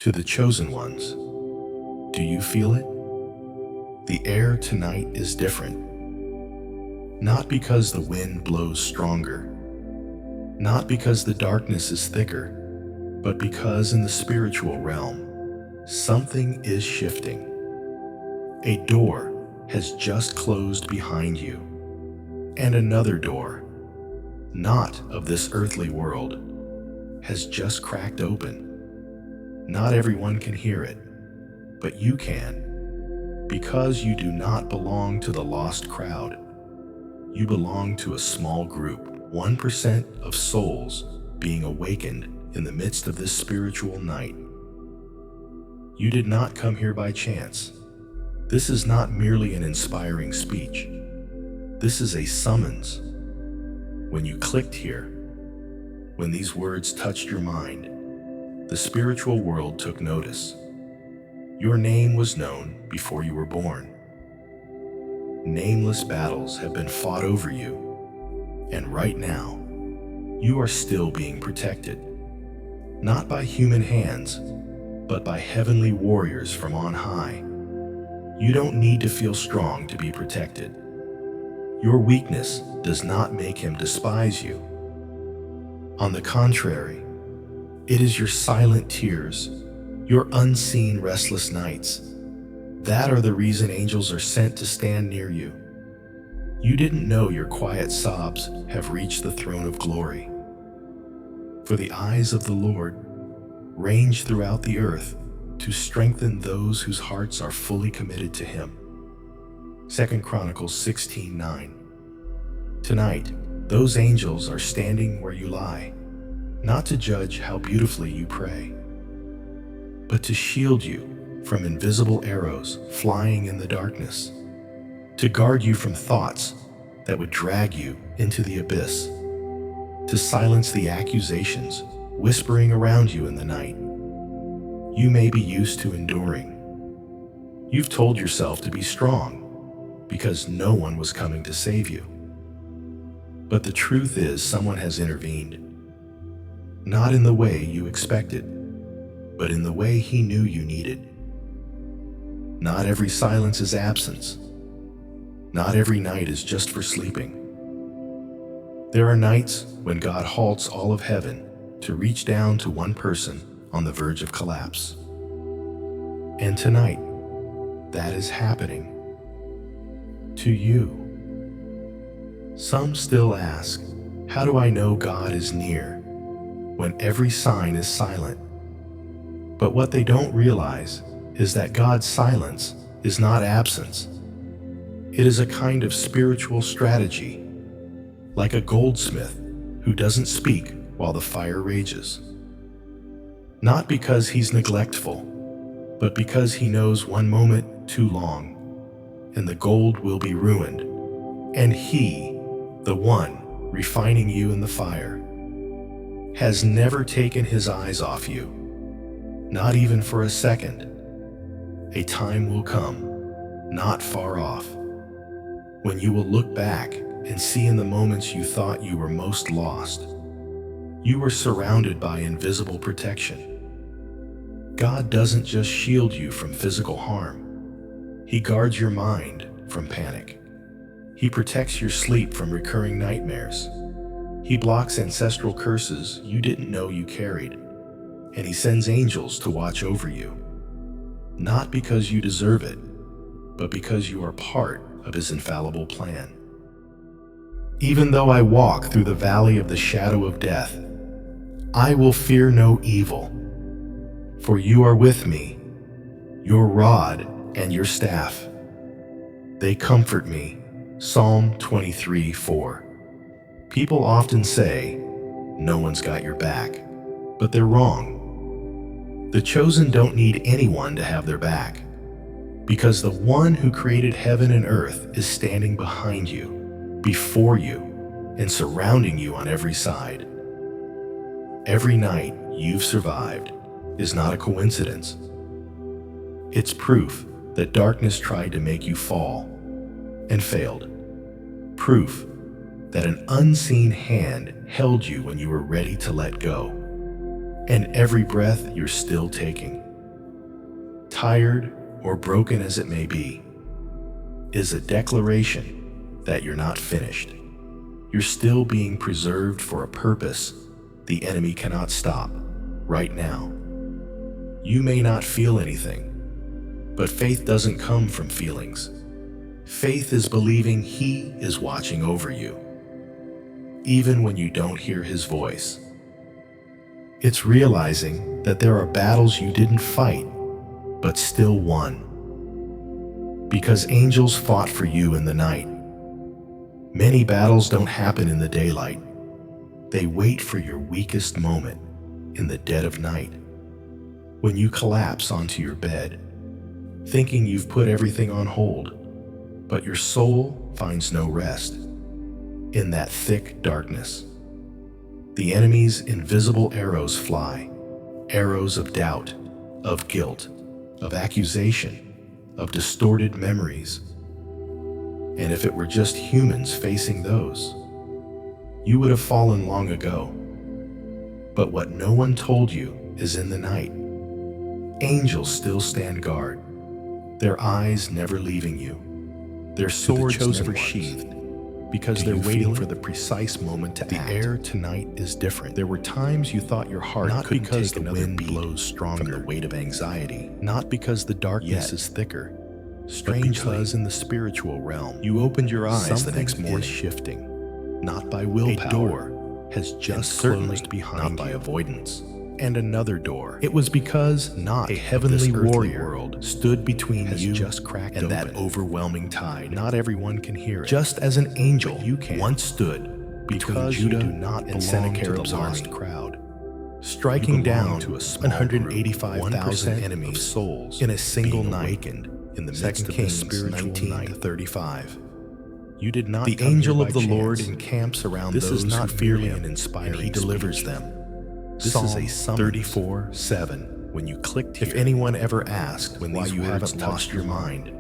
To the chosen ones, do you feel it? The air tonight is different. Not because the wind blows stronger, not because the darkness is thicker, but because in the spiritual realm, something is shifting. A door has just closed behind you, and another door, not of this earthly world, has just cracked open. Not everyone can hear it, but you can, because you do not belong to the lost crowd. You belong to a small group, 1% of souls being awakened in the midst of this spiritual night. You did not come here by chance. This is not merely an inspiring speech. This is a summons. When you clicked here, when these words touched your mind, the spiritual world took notice. Your name was known before you were born. Nameless battles have been fought over you, and right now, you are still being protected, not by human hands, but by heavenly warriors from on high. You don't need to feel strong to be protected. Your weakness does not make him despise you. On the contrary, it is your silent tears, your unseen restless nights, that are the reason angels are sent to stand near you. You didn't know your quiet sobs have reached the throne of glory. For the eyes of the Lord range throughout the earth to strengthen those whose hearts are fully committed to Him. 2 Chronicles 16:9. Tonight, those angels are standing where you lie, not to judge how beautifully you pray, but to shield you from invisible arrows flying in the darkness, to guard you from thoughts that would drag you into the abyss, to silence the accusations whispering around you in the night. You may be used to enduring. You've told yourself to be strong because no one was coming to save you. But the truth is, someone has intervened, not in the way you expected, but in the way He knew you needed. Not every silence is absence. Not every night is just for sleeping. There are nights when God halts all of heaven to reach down to one person on the verge of collapse. And tonight, that is happening to you. Some still ask, how do I know God is near when every sign is silent? But what they don't realize is that God's silence is not absence. It is a kind of spiritual strategy, like a goldsmith who doesn't speak while the fire rages. Not because he's neglectful, but because he knows one moment too long, and the gold will be ruined, and He, the one refining you in the fire, has never taken His eyes off you, not even for a second. A time will come, not far off, when you will look back and see in the moments you thought you were most lost, you were surrounded by invisible protection. God doesn't just shield you from physical harm. He guards your mind from panic. He protects your sleep from recurring nightmares. He blocks ancestral curses you didn't know you carried, and He sends angels to watch over you. Not because you deserve it, but because you are part of His infallible plan. Even though I walk through the valley of the shadow of death, I will fear no evil, for you are with me. Your rod and your staff, they comfort me. Psalm 23:4. People often say, no one's got your back, but they're wrong. The chosen don't need anyone to have their back, because the one who created heaven and earth is standing behind you, before you, and surrounding you on every side. Every night you've survived is not a coincidence. It's proof that darkness tried to make you fall and failed. Proof that an unseen hand held you when you were ready to let go. And every breath you're still taking tired or broken as it may be, is a declaration that you're not finished. You're still being preserved for a purpose the enemy cannot stop right now. You may not feel anything, but faith doesn't come from feelings. Faith is believing He is watching over you, even when you don't hear His voice. It's realizing that there are battles you didn't fight, but still won, because angels fought for you in the night. Many battles don't happen in the daylight. They wait for your weakest moment in the dead of night, when you collapse onto your bed, thinking you've put everything on hold, but your soul finds no rest. In that thick darkness, the enemy's invisible arrows fly, arrows of doubt, of guilt, of accusation, of distorted memories. And if it were just humans facing those, you would have fallen long ago. But what no one told you is in the night, angels still stand guard, their eyes never leaving you, their swords never sheathed, because they're waiting for the precise moment to act. The air tonight is different. There were times you thought your heart couldn't take another beat. Not because the wind blows stronger from the weight of anxiety, not because the darkness is thicker, strangely, because in the spiritual realm, you opened your eyes the next morning, shifting, not by willpower. A door has just closed behind you, not by avoidance. And another door. It was because not a heavenly warrior world stood between you just cracked and that overwhelming tide. Not everyone can hear it. Just as an angel you can once stood between Judah and Sennacherib's lost crowd, striking down to a 185,000 enemies souls in a single night in the midst of the spiritual night 35. You did not. The angel of the Lord encamps around those who fear Him, and He delivers them. This is a Psalm 34:7. When you clicked here, if anyone ever asked why you haven't lost your mind,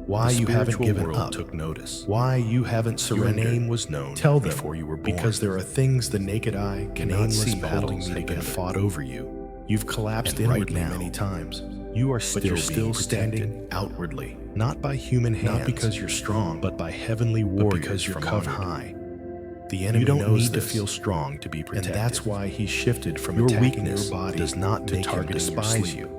why you haven't given up, took notice, why you haven't surrendered, your name was known, tell them before you were born. Because there are things the naked eye cannot see holding me together, fought over you. You've collapsed inwardly many times. You are still standing outwardly, not by human hands, not because you're strong, but by heavenly warriors, because you're covered high. The enemy knows to feel strong to be protected, and that's why he's shifted from your weakness. Your body does not make him despise you.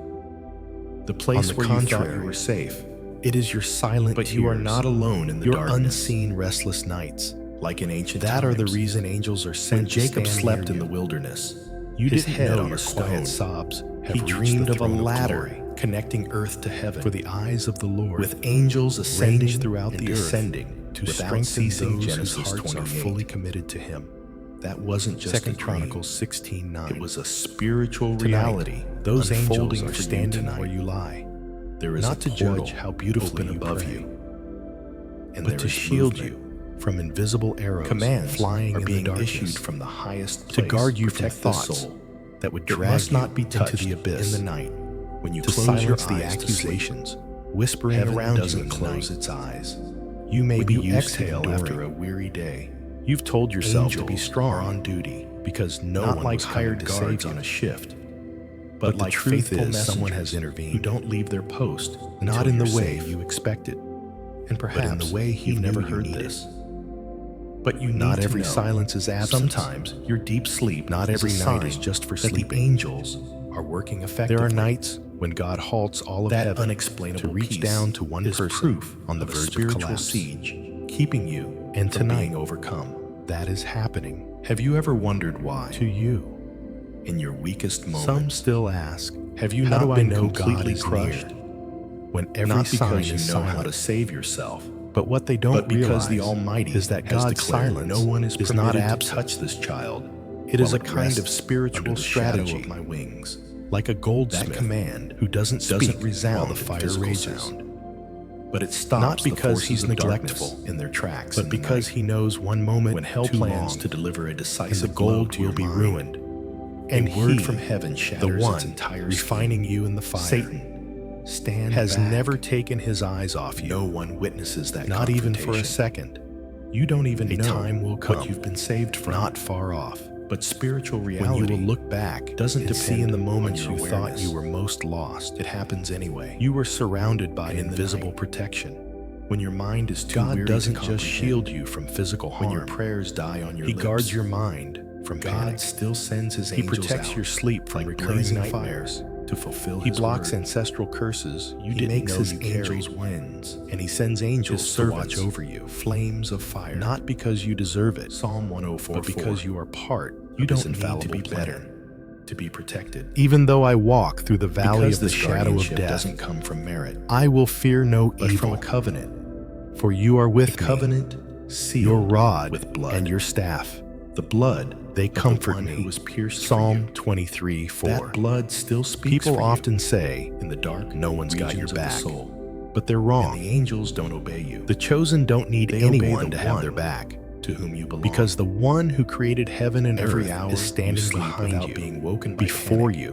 The place where you thought you were safe, it is your silent tears. But you are not alone in the darkness. Your unseen restless nights, like in ancient times. That are the reason angels are sent. When Jacob slept in the wilderness, you didn't know your quiet sobs. He dreamed of a ladder connecting earth to heaven for the eyes of the Lord, with angels ascending throughout the earth, to without ceasing. Genesis 28 are fully committed to Him. That wasn't just 2 Chronicles 16:9. It was a spiritual reality. Those angels are standing where you lie. There is not to judge how beautifully above you, and but to shield you from invisible arrows. Commands flying are being issued from the highest place to guard you from thoughts that would drag you not be touched into the abyss in the night. When you close your eyes, the accusations whispering around doesn't close its eyes. You may be used to after a weary day. You've told yourself to be strong on duty because no one like hired guards on a shift. But like faithful someone has intervened who don't leave their post, not in the way you expected, and perhaps in the way He never heard this. But you not every silence is absent. Sometimes your deep sleep, not every night is just for sleeping. The angels are working effectively. There are nights when God halts all of heaven unexplainable to reach down to one person proof on the verge of spiritual siege, keeping you and tonight being overcome. That is happening. Have you ever wondered why? To you, in your weakest moment. Some still ask, have you not been completely crushed? When every sign is know how to save yourself. But what they don't realize the Almighty is that God's silence no one is not apt to touch this child. It is a kind of spiritual strategy of my wings. Like a goldsmith command who doesn't resound while the fire rages. But it stops not because he's neglectful in their tracks, but because he knows one moment when hell plans to deliver a decisive gold will be ruined. And word from heaven shatters the one entire refining you in the fire. Satan has never taken his eyes off you. No one witnesses that, not even for a second. You don't even know time will come what you've been saved from. Not far off. But spiritual When reality, you will look back, doesn't and depend see in the moments on you your thought awareness. you were most lost. it happens anyway. You were surrounded by And in the invisible night, protection. When your mind is too God weary doesn't to just comprehend, shield you from physical harm. when your prayers die on your He lips, guards your mind from God panic. still sends His He angels protects out your sleep from like recurring blazing nightmares. fires to fulfill He His blocks word. ancestral curses you He didn't makes know His you angels carried. winds, And He sends angels His to watch servants over you, flames of fire. not because you deserve it, Psalm 104:4. but because you are part You of His don't need to infallible be plan. better to be protected. Even though I walk through the valley Because of the this shadow of guardianship death, doesn't come from merit, I will fear no but evil, from a covenant. for you are with A me. covenant sealed Your rod with blood. and your staff, The blood they of the comfort one me. who was pierced Psalm for 23:4. you. That blood still speaks People for you often say, in the dark no one's got your regions of the back, soul. but they're And wrong. the angels don't obey you. The chosen don't need They obey anyone the to have one their back, to whom you belong. because the one who created heaven and every earth hour is standing you sleep behind without you, being woken by before panic you,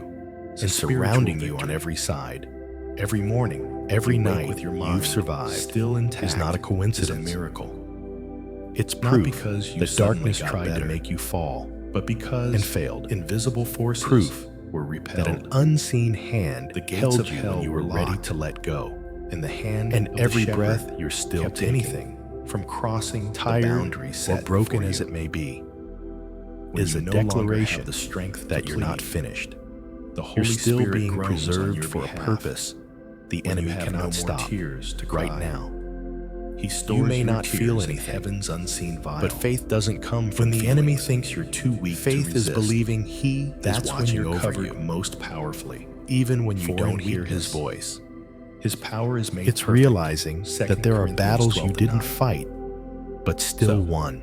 is and a spiritual surrounding you on victory. every side. Every morning, Every you wake night with your mind you've survived still intact is not a coincidence. is a miracle. It's Not proof because you that suddenly darkness got tried to better, make you fall but because and failed. invisible forces Proof were repelled. that an unseen hand The gates held of you hell when you were were ready locked. to let go. in the hand And of the every shepherd breath you're still kept taking, anything from crossing tired the boundary or set broken before as you. it may be, When is you a no longer declaration have the strength that to you're not plead, finished. the Holy You're still Spirit being groans on preserved your for a behalf. purpose. The When enemy you have cannot no more stop tears to right cry. now. He stores You may your not feel tears in anything, heaven's unseen vial. But faith doesn't come when from the feelings. enemy thinks you're too weak Faith to is resist, believing He that's is when watching you're over covered you, most powerfully. even when you For don't in hear His weakness, voice. His power is made It's perfect. realizing 2 that there are Corinthians battles you 12:9. didn't fight, but still So, won,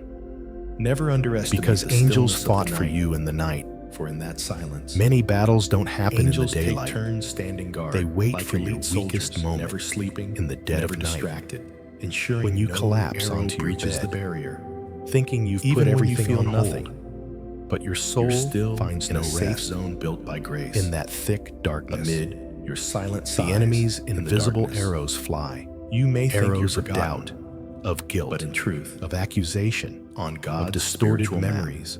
Never underestimate because the angels stillness of fought the for night, you in the night. for in that silence, Many battles don't happen angels in the take daylight. turns standing guard. They wait like for your elite weakest soldiers, moment, never sleeping, in the dead never of night. distracted, ensuring When you no collapse arrow onto your breaches bed, the barrier. thinking you've Even put when everything you feel on nothing, hold, but your soul you're still finds in no a safe rest zone built by grace. in that thick darkness. Amid your silent The sighs enemy's in the invisible darkness. arrows fly, You may think you're arrows of forgotten, doubt, of guilt, but in truth, of accusation, on of God's distorted spiritual map, memories.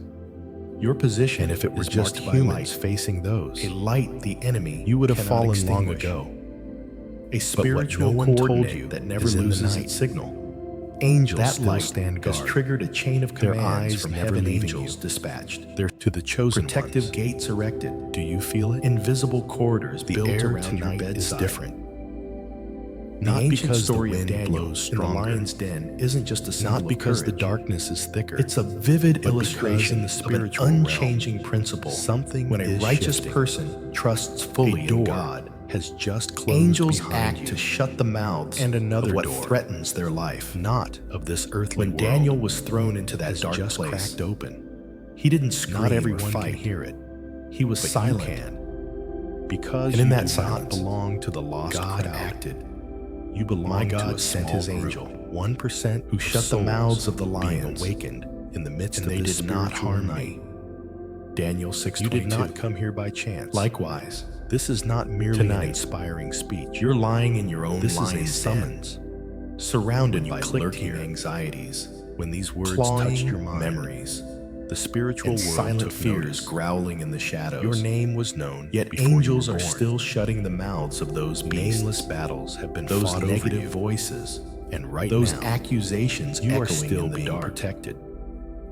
your position And if it were is just marked by humans light, facing those, a light the enemy you would have cannot fallen long extinguish. ago. A spiritual no one told coordinate you that never is in the loses night. its signal. Angels That still light stand has guard. triggered a chain of Their commands eyes from never heaven leaving angels you. dispatched. They're to the chosen Protective ones. gates erected. Do you feel it? Invisible corridors The built air around your tonight bedside. is different. The Not ancient because the story wind of Daniel blows in the stronger. lion's den isn't just a symbol Not because of the courage. darkness is thicker. It's a vivid but illustration because of in the an spiritual unchanging principle. Something When a is righteous shifting. person trusts fully A in door God, has just closed angels behind act you. to shut the mouths And another of what door, threatens their life. not of this earthly When world, Daniel was thrown into that has dark just place, cracked open. he didn't scream Not or everyone fight. can hear it, He was but silent. you can. Because And in you that do silence, not belong to the lost God crowd. acted. You belong My to a God sent small his group, angel, 1% who shut the mouths of the being lions, awakened in the midst and of they this did not spiritual harm night. me. Daniel 6:22. You did not come here by chance. Likewise, This is not merely Tonight, an inspiring speech. you're lying in your own This is a lion's summons. den, surrounded When you by clicked lurking here, anxieties, When these words clawing touched your mind, memories, the spiritual and world silent took fears notice. growling in the shadows. Your name was known, Yet before you angels were are born. still shutting the mouths of those beasts. Nameless battles have been Those fought negative over you. voices, And right those now, accusations you are echoing still in the being dark. protected.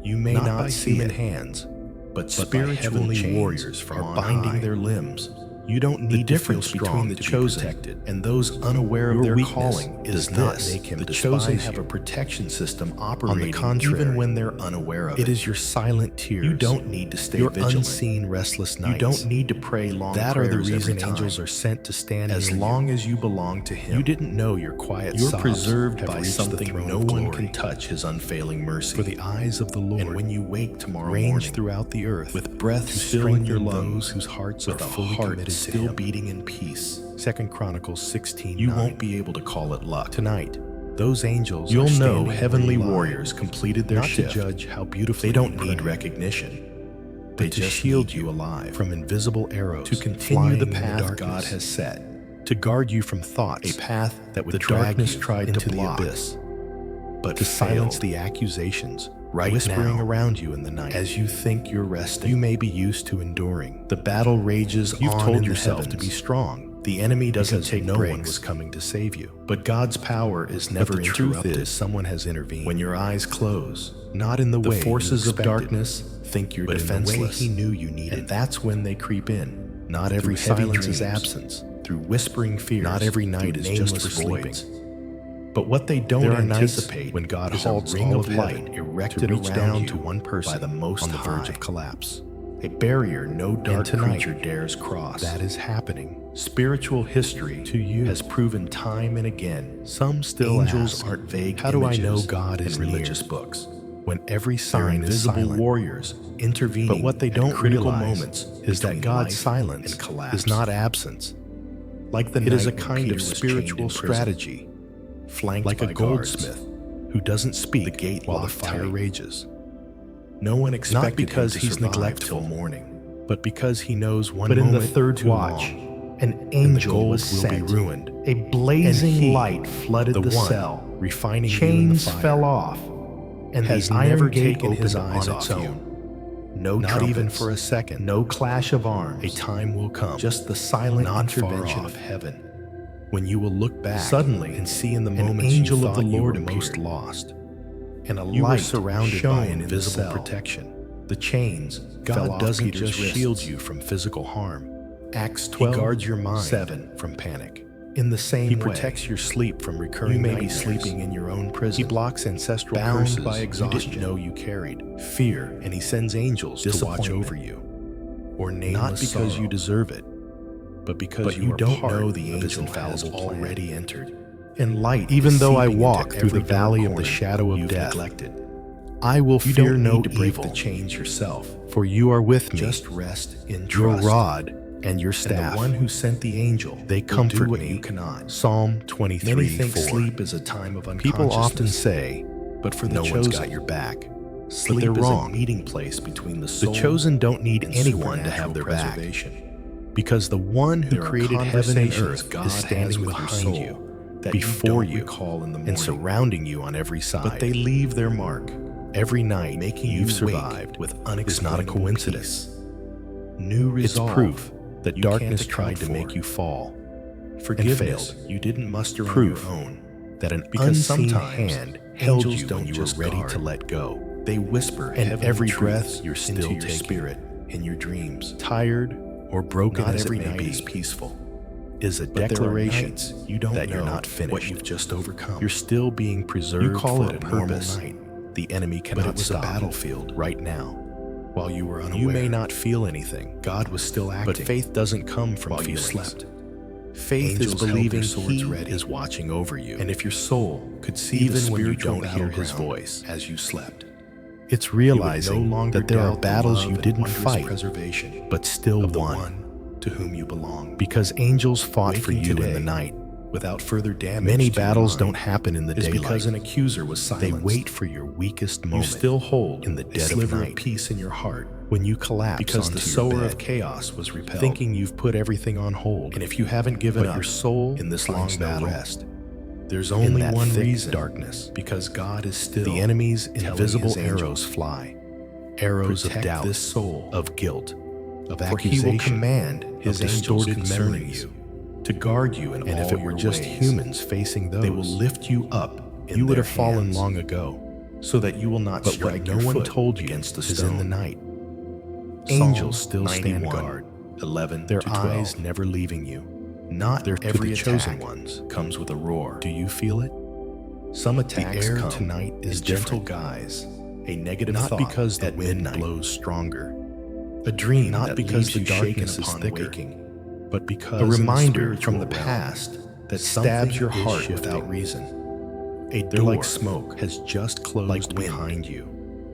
You may Not not by see human it, hands, but by spiritual heavenly chains warriors from are on binding high. their limbs. You don't The need to feel difference strong between the to be chosen protected. and those unaware of Your their weakness calling is does not this: make him the despise chosen have you. a protection system operating contrary, even when they're unaware of it. It is your silent tears. You don't need to stay your vigilant. unseen restless nights. You don't need to pray long That are prayers the every reason time. angels are sent to stand As near you. long as you belong to Him, You didn't know your quiet you're sobs preserved have by reached the something throne no of one glory. can touch. His unfailing mercy. For the eyes of the Lord And when you wake tomorrow range morning, throughout the earth with breath to still in your strengthen lungs, those whose hearts with are a fully heart committed to still Him. beating in peace, 2 Chronicles 16. you won't be able to call it luck. Tonight, those angels You'll are know standing heavenly where you lie, warriors completed their not shift. to judge how beautifully They don't you need pray, recognition. but They to just shield need you alive from invisible arrows to continue flying the in path darkness, God has set, to guard you from thoughts, a path that would the drag darkness you tried into to the block, abyss, but to silence failed. the accusations right whispering now, around you in the night. as you think you're resting. You may be used to enduring. The battle rages You've on told in the yourself to heavens. be strong. The enemy doesn't Because take no breaks. one was coming to save you. But God's power is But never the truth interrupted. is, someone has intervened. When your eyes close, Not in the the way forces you of expected, darkness think you're but in the way defenseless. He knew you needed. And that's when they creep in. Not every Through heavy silence is dreams, absence. through whispering fears. Not every night through is just nameless for sleeping. voids. But what they don't There are nights anticipate when God is halts a ring all of of light heaven erected to reach around down you to one person by the Most on the verge High. of collapse. A barrier no dark tonight, creature dares cross. That is happening Spiritual history to you. has proven time and again Some still angels ask, aren't vague how do I know images God is in religious near? books. When every They're sign is invisible silent. warriors intervening But what they at don't critical realize moments is that between God's life silence and collapse. is not absence. Like the It is a night when kind Peter of was chained spiritual in prison, strategy, flanked like a by guards. goldsmith who doesn't speak The gate while the locked fire tight. rages. No one expected because him to he's survive neglectful. till morning. But because he knows one But in moment the third too watch, long, an and the angel gold was will sent. be ruined. A blazing And he, light flooded the the one cell. refining you in the Chains fire, fell off, and has the iron never gate taken his opened eyes on off its own. you. No Not trumpets, even for a second. no clash of arms. A time will come, Just the silent not far intervention off, of heaven. when you will look back Suddenly, and see in the an moments angel you of the thought you Lord were most appeared. lost. And a You were light surrounded shone by in the invisible cell. protection. The chains fell God off doesn't Peter's just wrists. shield you from physical harm. Acts He 12, guards your mind 7. from panic. In the same He way, protects your sleep from recurring you may be nightmares. sleeping in your own prison. He blocks ancestral bound curses by you exhaustion, didn't know you carried. fear, And he sends angels to watch disappointment, over you. or nameless Not because sorrow. you deserve it, but because But you you are don't part know the of his angel has infallible plan. already entered. And light Even is though I seeping walk into through the every dark valley of the corner shadow of you've death, neglected. I will You fear don't no need to break evil, the chains yourself. for you are with me. Just rest in Your trust. rod and your And staff, the one who sent the angel, they will comfort do what me. you cannot. Psalm 23, Many think 4. sleep is a time of unconsciousness. People often say, but for the no chosen, one's got your back. sleep they're is wrong. a meeting place between the The soul chosen don't need and anyone to have supernatural their back, preservation. because the one who There are created heaven and conversations earth God is has standing with your behind soul you, that before you you, don't recall in the morning. and surrounding you on every side. But they leave their mark, every night making you've you survived wake with is not a unexplainable coincidence. peace. New It's resolve proof that you darkness can't tried account to make for. you fall. Forgiveness failed. you didn't muster Proof on your own. That an Because unseen sometimes hand held angels you don't when you just were ready guard. to let go. They whisper And heavenly every truths breath you're still into your taking. spirit in your dreams. Tired or broken Not as every it may night be, is peaceful. is a But there are declaration nights you don't that know you're not what finished. you've just overcome. You're still being preserved You call for it a a normal purpose. night, The enemy but cannot it was a stop battlefield right now. while you were unaware. You may not feel anything, God was still acting, but faith doesn't come from while you feelings. slept. Faith Angels is held believing their swords He ready. is watching over you. And if your soul could see Even the when you spiritual don't hear His battleground voice. as you slept, It's you would realizing no longer that there are doubt the battles love you and didn't wondrous fight, preservation but still of the won. one to whom you belong. Because angels fought for Waking you in today the night. without further damage Many to your battles mind don't happen in the is daylight. because an accuser was They silenced. wait for your weakest You moment. still hold in the a dead of sliver night. of peace in your heart when you collapse because onto the your sower bed, of chaos was repelled. thinking you've put everything on hold. And if you haven't given but up your soul in this long finds no battle, rest. there's In only that one thick reason: darkness, because God is still the enemy's telling invisible his angels, arrows fly. Arrows of protect doubt, this soul, of guilt, of for accusation, he will command his of angels distorted concerning memories. you to guard you in And all if it your were just ways. humans facing those, They will lift you up in you would their have fallen hands, long ago. so that you will not But strike what no your one foot told you against a is stone. in the night. Psalm Angels still stand 91, guard, 11 their to 12. eyes never leaving you. Not They're to every the chosen attack ones. comes with a roar. Do you feel it? Some The attacks air come tonight is in gentle different. guise, a negative Not thought because the at wind midnight, blows stronger, a dream not that because leaves the you shaken darkness is upon thicker, waking, but because a in the reminder from spiritual the realm, past that something stabs your is heart shifting. without reason. A They're door like smoke has just closed like wind, behind you,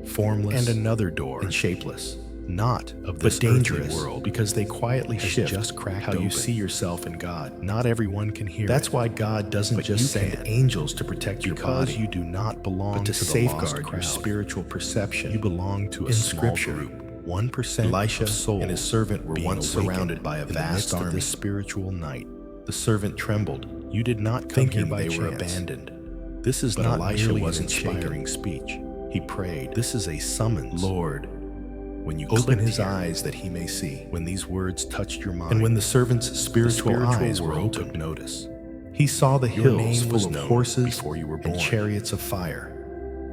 formless and another door, and shapeless, not of but this dangerous earthly world, because they quietly has shift just cracked how you open. see yourself in God. Not everyone can hear That's it. why God doesn't But just you send can. angels to protect your Because body, you do not belong but to to the safeguard lost your crowd. spiritual perception. You belong to a In small Scripture, group. 1% Elisha of souls and his servant were being once awakened surrounded by a in the vast midst of army. this spiritual night. The servant trembled, You did not come thinking here by they were chance. abandoned. This is But not Elisha merely wasn't an inspiring speech. He prayed, This is a summons. Lord, when you Open his here, eyes that he may see. When these words touched your mind, and when the servant's spiritual eyes were world opened, took notice. he saw the Your hills name was full of known horses before you were born. and chariots of fire.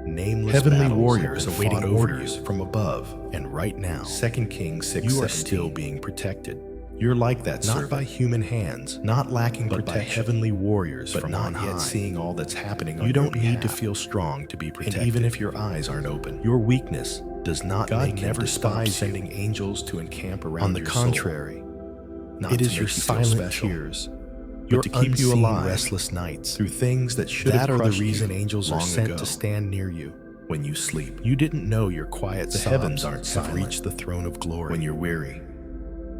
Nameless Heavenly battles warriors have been awaiting fought over orders you. from above. And right now, 2 Kings 6, you are 17. still being protected. You're like that Not servant, by human hands, not lacking but by protection, heavenly warriors but from not on high. yet seeing all that's happening on You your don't need to behalf. feel strong to be protected. And even if your eyes aren't open, your weakness does not God make him never stops despise you. sending angels to encamp around On the your contrary, soul. Not it to is your make you feel silent special, tears, your but to keep you unseen alive restless nights through things that should that have are the crushed reason you angels are long sent ago. to stand near you. When you sleep, You didn't know your quiet The sobs heavens aren't have silent. reached the throne of glory. when you're weary,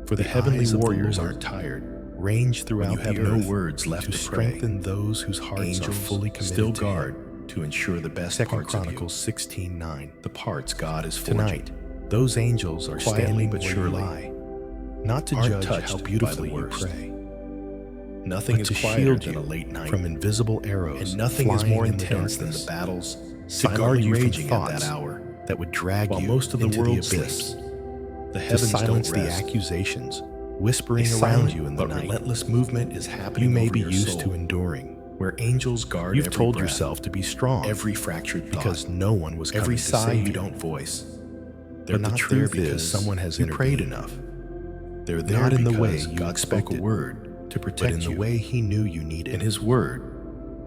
For the the heavenly eyes of the warriors Lord aren't tired, range throughout when you have the no earth words left to to pray. strengthen those whose hearts Angels are fully committed still to guard Him. to ensure the best 2 parts of you, Chronicles 16:9. the parts God is forging. Tonight, those angels are Quietly standing but where surely, you lie, not to aren't judge touched how by beautifully the you worst. pray, Nothing but is to quieter shield than you a late night, from invisible arrows, and nothing is flying more in the intense than darkness, the battles to guard silently you from raging at thoughts that hour. that would drag While you most of the into world the abyss, sleeps, the to heavens silence don't the rest. accusations A whispering around silent you in the but night. relentless movement is happening You may over be your used soul, to enduring. where angels guard You've every told breath, yourself to be strong every fractured thought, because no one was coming every to sigh save you don't voice. They're But the not truth there is, because someone has you prayed intervened. enough. They're there Not in the because way you God spoke a expected, word to but protect in the you. way He knew you needed. And His word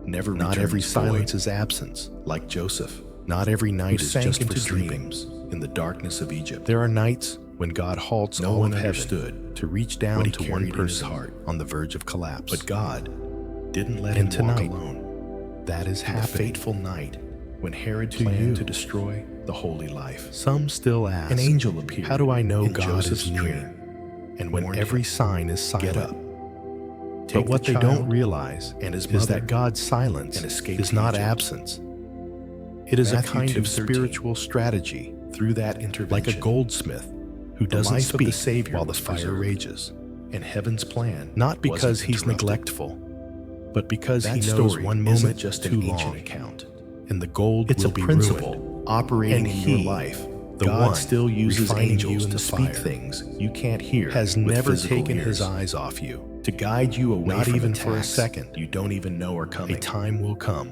never Not every returns silence void, is absence. like Joseph, Not every who night is sank just for into sleeping. dreams in the darkness of Egypt. There are nights when God halts No all one of heaven understood to reach down what he to one carried in his person heart. on the verge of collapse. But God didn't let And him walk tonight, alone. that is In the happening. fateful night when Herod To planned you. to destroy the holy life, Some still ask, an angel appeared. how do I know in God Joseph's is near? dream, and When warned every him, sign is silent. "Get up, But take what the they don't child realize and his is mother that God's silence and escape is to not Egypt." absence. It is a Matthew kind of 2:13. spiritual strategy, Through that intervention, like a goldsmith who The doesn't life of speak the Savior while the was fire preserved. rages. and heaven's plan, Not because wasn't he's interrupted. neglectful, but because That he knows story one isn't moment just too an ancient long, account. and the gold It's will a be principle ruined. operating And in he, your life. the God one still uses refining angels you in to the speak fire, things you can't hear, has with never physical taken ears, his eyes off you. to guide you away Not from even for a attacks second. you don't even know are coming. A time will come.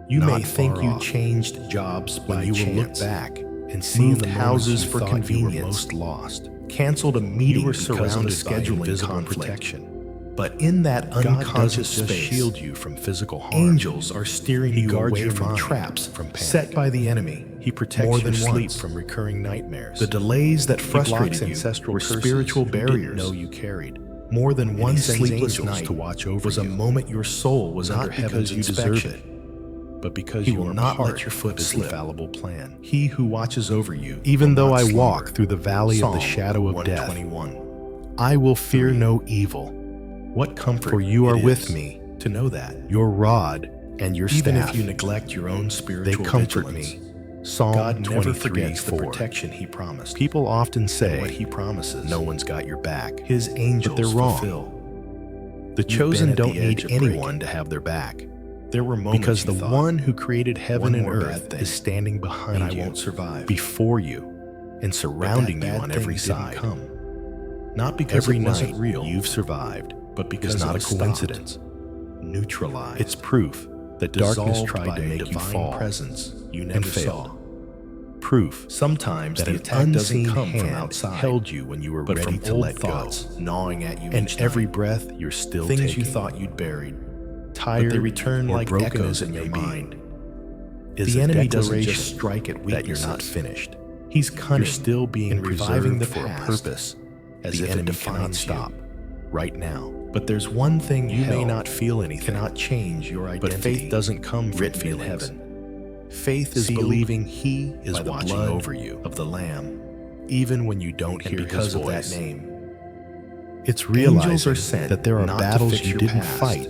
You not may think far you off, changed jobs when by you will look chance, back and see moved the houses houses for for convenience, convenience most lost. canceled a meeting You were because of a surrounded by scheduling invisible conflict. protection. But in that God doesn't unconscious just space, shield you from physical harm. angels are steering He you guards away your from mind traps from panic. set by the enemy. He protects more your than sleep once. from recurring nightmares. The delays that He frustrated blocks you ancestral were curses spiritual you didn't barriers. know you carried. More than And one he sends sleepless angels night to watch over was a you. moment your soul was Not under because heaven's you deserve inspection. but because He you will are not part let your foot of his slip. infallible plan. He who watches over you, Even will though not I slumber. walk through the valley of the Psalm shadow of death, 121. I will fear 3. no evil, What comfort for you are it with is me. to know that. Your rod and your Even staff, if you neglect your own they spiritual comfort vigilance, me. Psalm God never 23, forgets the 4. protection He promised. People often And say, what He promises, no one's got your back. His angels they're wrong. fulfill. The You've chosen been at the don't edge need of anyone breaking. to have their back, There were moments because you the thought, one who created heaven one and more bad earth thing, is standing behind and I you, won't survive. before you, and surrounding you bad on thing every didn't side. come. Not because Every it night wasn't real, you've survived, but because is not it a was stopped, coincidence. neutralized. It's proof that darkness dissolved tried by to a make you divine fall presence you and never failed. saw. Proof Sometimes that the an attack doesn't unseen come from hand outside, held you when you were but ready from to old let thoughts go. gnawing at you And each every night. breath you're still Things taking, you thought you'd buried, tired but they return or like broken echoes in as it your may be, mind. is The a enemy doesn't declaration just strike at that weaknesses. you're not finished. He's cunning You're still being in reviving preserved the for a past, purpose, as the if it enemy defines cannot you. stop right now. But there's one thing You may hell not feel anything, cannot change your but identity. faith doesn't come from written in feelings. heaven. Faith is Sealed believing He is by the watching blood over you, of the Lamb, even when you don't and hear because His of voice. that name, It's angels realizing are sent that there are not to battles fix you your didn't past, fight,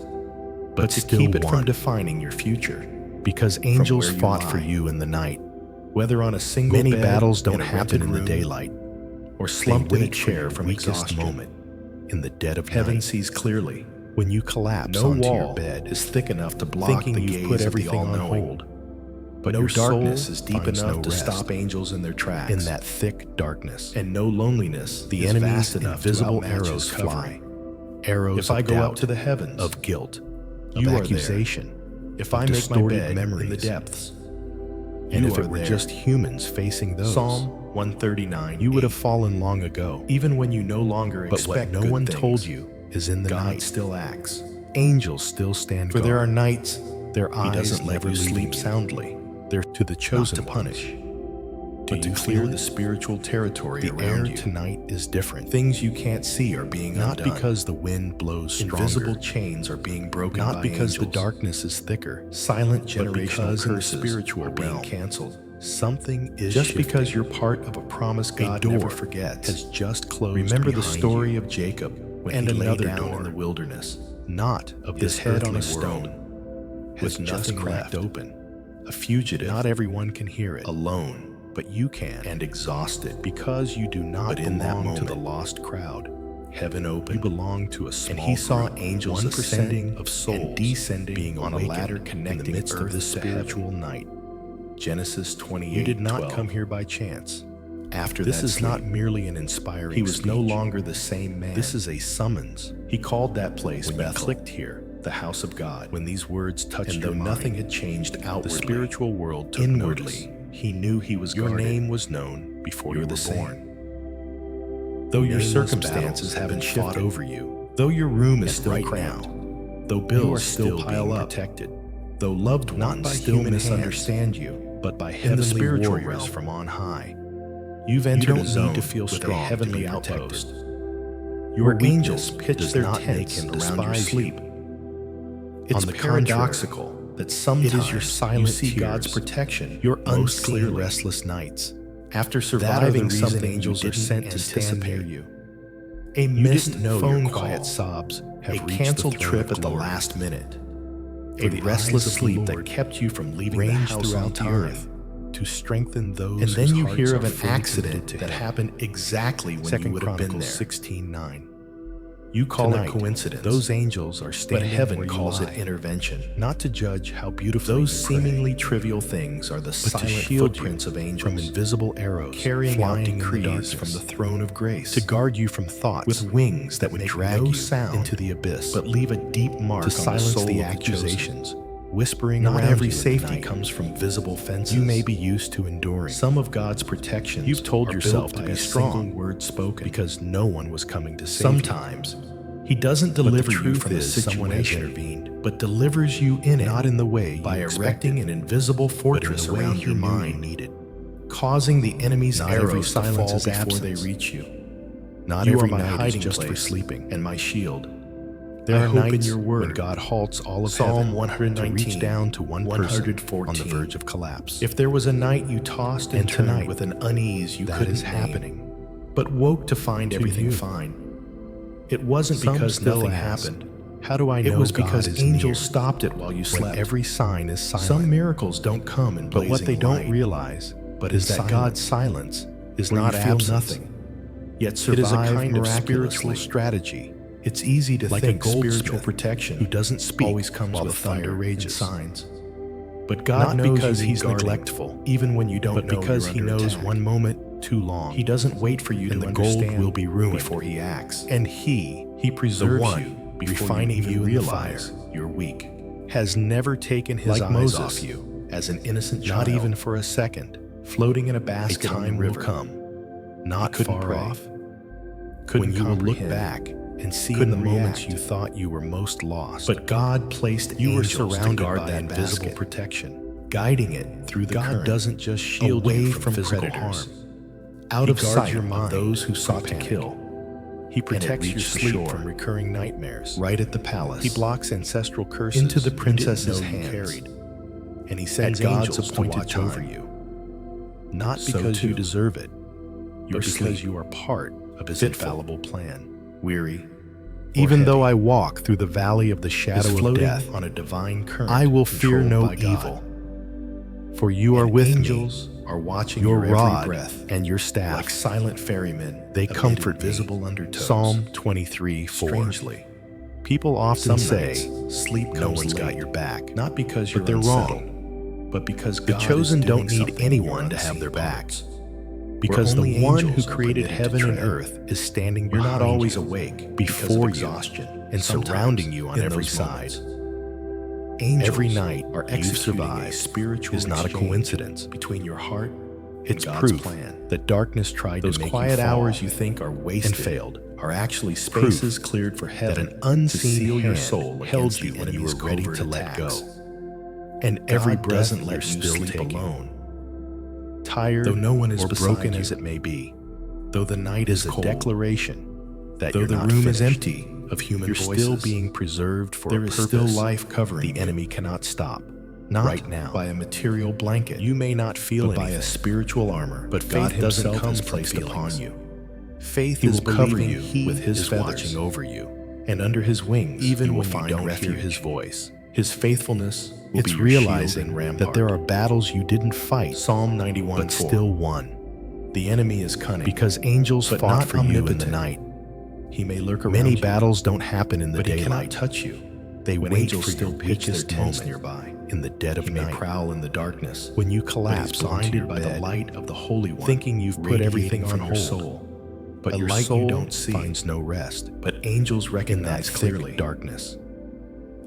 but to still keep it from won. defining your future. because angels where you fought for lie. you in the night. Whether on a single Many bed battles in don't a happen rented in the room, daylight. or They slumped in a wait for chair your from weakest exhaustion. moment, in the dead of Heaven night, sees clearly. when you collapse No onto wall your bed, is thick enough to block thinking the you've gaze put of everything the on all-knowing. hold. But no your darkness soul is deep finds enough no to rest stop angels in their tracks. in that thick darkness, and no loneliness the is enemy's vast enough to invisible outmatch his arrows fly. covering. Arrows If I of go doubt, up to the heavens, of guilt, you of are accusation, if of I make my distorted bed memories, in the depths, and you if are it were there. just humans facing those, Psalm 139, you would have fallen long ago. even when you no longer But what expect no good one things, told you is in the God night, still acts. angels still stand For guard. there are nights Their He eyes doesn't let never you sleep leaving you. soundly. They're to the not chosen to punish, ones. but to you clear feel the it? spiritual territory The air around you. tonight is different. Things you can't see are being Not undone. because the wind blows stronger. Invisible chains are being broken Not by because the angels. darkness is thicker. Silent but generational because in the curses spiritual are being realm, canceled. something is Just shifting. because you're part of a promise God door never forgets. has just closed Remember the behind story you. of Jacob when And he lay another down door, in the wilderness, not of his this head on a earthly world, stone, with with nothing nothing cracked left, open. a fugitive, Not everyone can hear it, alone, but you can, and exhausted. because you do not But in that belong to moment, the lost crowd. Heaven You opened, belong to a small and he saw group, angels 1% ascending of souls and descending being on a awakened ladder in the connecting midst of earth this to heaven. spiritual night. Genesis 28. You did not 12. come here by chance. After This that is sleep, not merely an inspiring he was speech. no longer the same man. This is a summons. He called that place When you Bethel, clicked here, the house of God. when these words touched And your though mind, nothing had changed the outwardly, spiritual world took inwardly, notice. he knew he was Your guarded. name was known before You're you the were same. born. Though your Nameless circumstances battles have been shifted fought over you, though your room is And still right cramped, now, though you are bills still still pile being up, protected, though loved not ones by still human misunderstand you, but by in the heavenly spiritual warriors realm, from on high. you've entered don't a need zone to feel with a strong to heavenly be outpost. protected. Your weakness angels pitch does their not make tents him around your despise you. sleep. It's On the paradoxical that sometimes it is your silent you see tears, God's protection your most unseen clearly. restless nights. After That are the surviving reason something angels you are didn't sent to stand near anticipate. you. A You missed didn't know phone your call, quiet sobs have a reached canceled the throne trip of at the glory. last minute, For a the restless eyes of the sleep that Lord kept you from leaving the range house throughout on the time. earth to strengthen those And then whose you hearts hear are of an fully accident committed to that Him. happened exactly when you 2 would have been Chronicles there. 16:9. You call Tonight, it coincidence. Those angels are but standing heaven where calls you it lie, intervention. not to judge how beautifully Those you pray, seemingly trivial things are the but silent to shield footprints you of angels from invisible arrows carrying out flying in the decrees darkness, from the throne of grace, to guard you from thoughts with wings that would make drag no you sound into the abyss, but leave a deep mark to on silence the soul the of the chosen. accusations whispering Not around every you in the safety night. comes from visible fences. You may be used to enduring. Some of God's protections You've told are yourself built to by be a strong single word spoken. because no one was coming to save Sometimes He doesn't you. But deliver the you truth from a is someone has situation, intervened, but delivers you in it, not in the way by you erecting expected, an invisible but in fortress the way around He your knew you mind, needed. causing the enemy's Not every arrows to silence fall is before absence. they reach you. Not You every are my night is hiding just place for sleeping. and my shield. There I are hope in nights your word. when God halts all of Psalm heaven to 119, reach down to one person 114. on the verge of collapse. If there was a night you tossed and And turned tonight, with an unease you that couldn't is name, happening. but woke to find To everything you. fine, it wasn't Some because still nothing ask, happened. How do I It know was God because is angels near stopped it while you when slept. every sign is silent? Some miracles don't come in But blazing what they don't light, realize but is in that God's silence is where not you feel absence. nothing, yet It survive is a kind of miraculously. spiritual strategy. It's easy to Like a think spiritual goldsmith protection who doesn't speak always comes while with the thunder fire rages. and signs. But God Not knows because you've been He's guarding, neglectful, even when you don't but know because you're He under knows attack. one moment too long. He doesn't wait for you And to the gold understand will be ruined before He acts. And He preserves one you before refining you even you in the realize fire, you're weak. has never taken His Like eyes Moses, off you, as an innocent child, not even for a second. floating in a A basket on the time will river. come, not couldn't far pray, off, couldn't when you will look comprehend, back and see in couldn't the moments react. you thought you were most lost. But God placed you were angels surrounded to guard by that invisible basket, protection. guiding it through the God current, doesn't just shield away you from physical predators, harm. out He of guards sight your of mind those who from sought to panic. kill. He protects your reached the sleep shore, from recurring nightmares. right at the palace. He blocks ancestral curses into the you princess's didn't know you hands. carried. And He sends At God's angels to appointed watch over time. you. Not So because you too, deserve it, your but because sleep, you are part of His fitful, infallible plan. weary, Even heavy, though I walk through the valley of the is shadow of floating death, on a divine current, I will fear controlled no by God. evil. For you are And with angels me. are watching Your your rod every breath, and your staff, like silent ferrymen. they amid comfort me. invisible undertows. Psalm 23:4. Strangely, People often some say, nights, sleep no comes one's late, got your back. not because you're But they're unsettled, wrong. but because The God chosen is doing don't need something in anyone your to have their unseen backs. parts. Because the only one who angels are created permitted to heaven and tread. earth is standing You're not behind always you, awake before because of you, exhaustion, and sometimes surrounding you on in every those side. moments. Angels Every night are you've executing a survived spiritual is not a exchange coincidence. between your heart It's and God's proof plan. that darkness tried Those to make quiet you fall hours you think are wasted and failed. are actually spaces cleared for That heaven an unseen to seal your hand soul held against you the when you enemy's were ready covert to let attacks. go. And every God breath doesn't let you're you still sleep taking, alone. tired Though no one is or beside broken you, as it may be, though the night is is a cold, declaration that though you're the not room finished. is empty of human You're voices, still being preserved for there a is purpose. still life covering The you. enemy cannot stop. Not right now. by a material blanket, You may not feel but by anything, a spiritual armor. but God faith doesn't Himself come has from placed feelings. upon you. Faith He is will cover believing you He with His is feathers, watching over you, and under His wings, even you will when you find don't refuge. hear His voice. His faithfulness will It's be your shield realizing and rampart. that there are battles you didn't fight, Psalm 91:4. but still won, The enemy is cunning, because angels but fought not for you in the omnipotent. night. He may lurk around Many you, battles don't happen in the but he cannot daylight. touch you. They When wait angels for still your pitch their weakest tents moment nearby, in the dead of he may night. prowl in the darkness, When you but he's collapse onto blinded your by the bed, light of the Holy One, thinking you've put everything radiating from on your hold. soul. But a your light soul you don't see finds no rest but angels in recognize that clearly, thick darkness.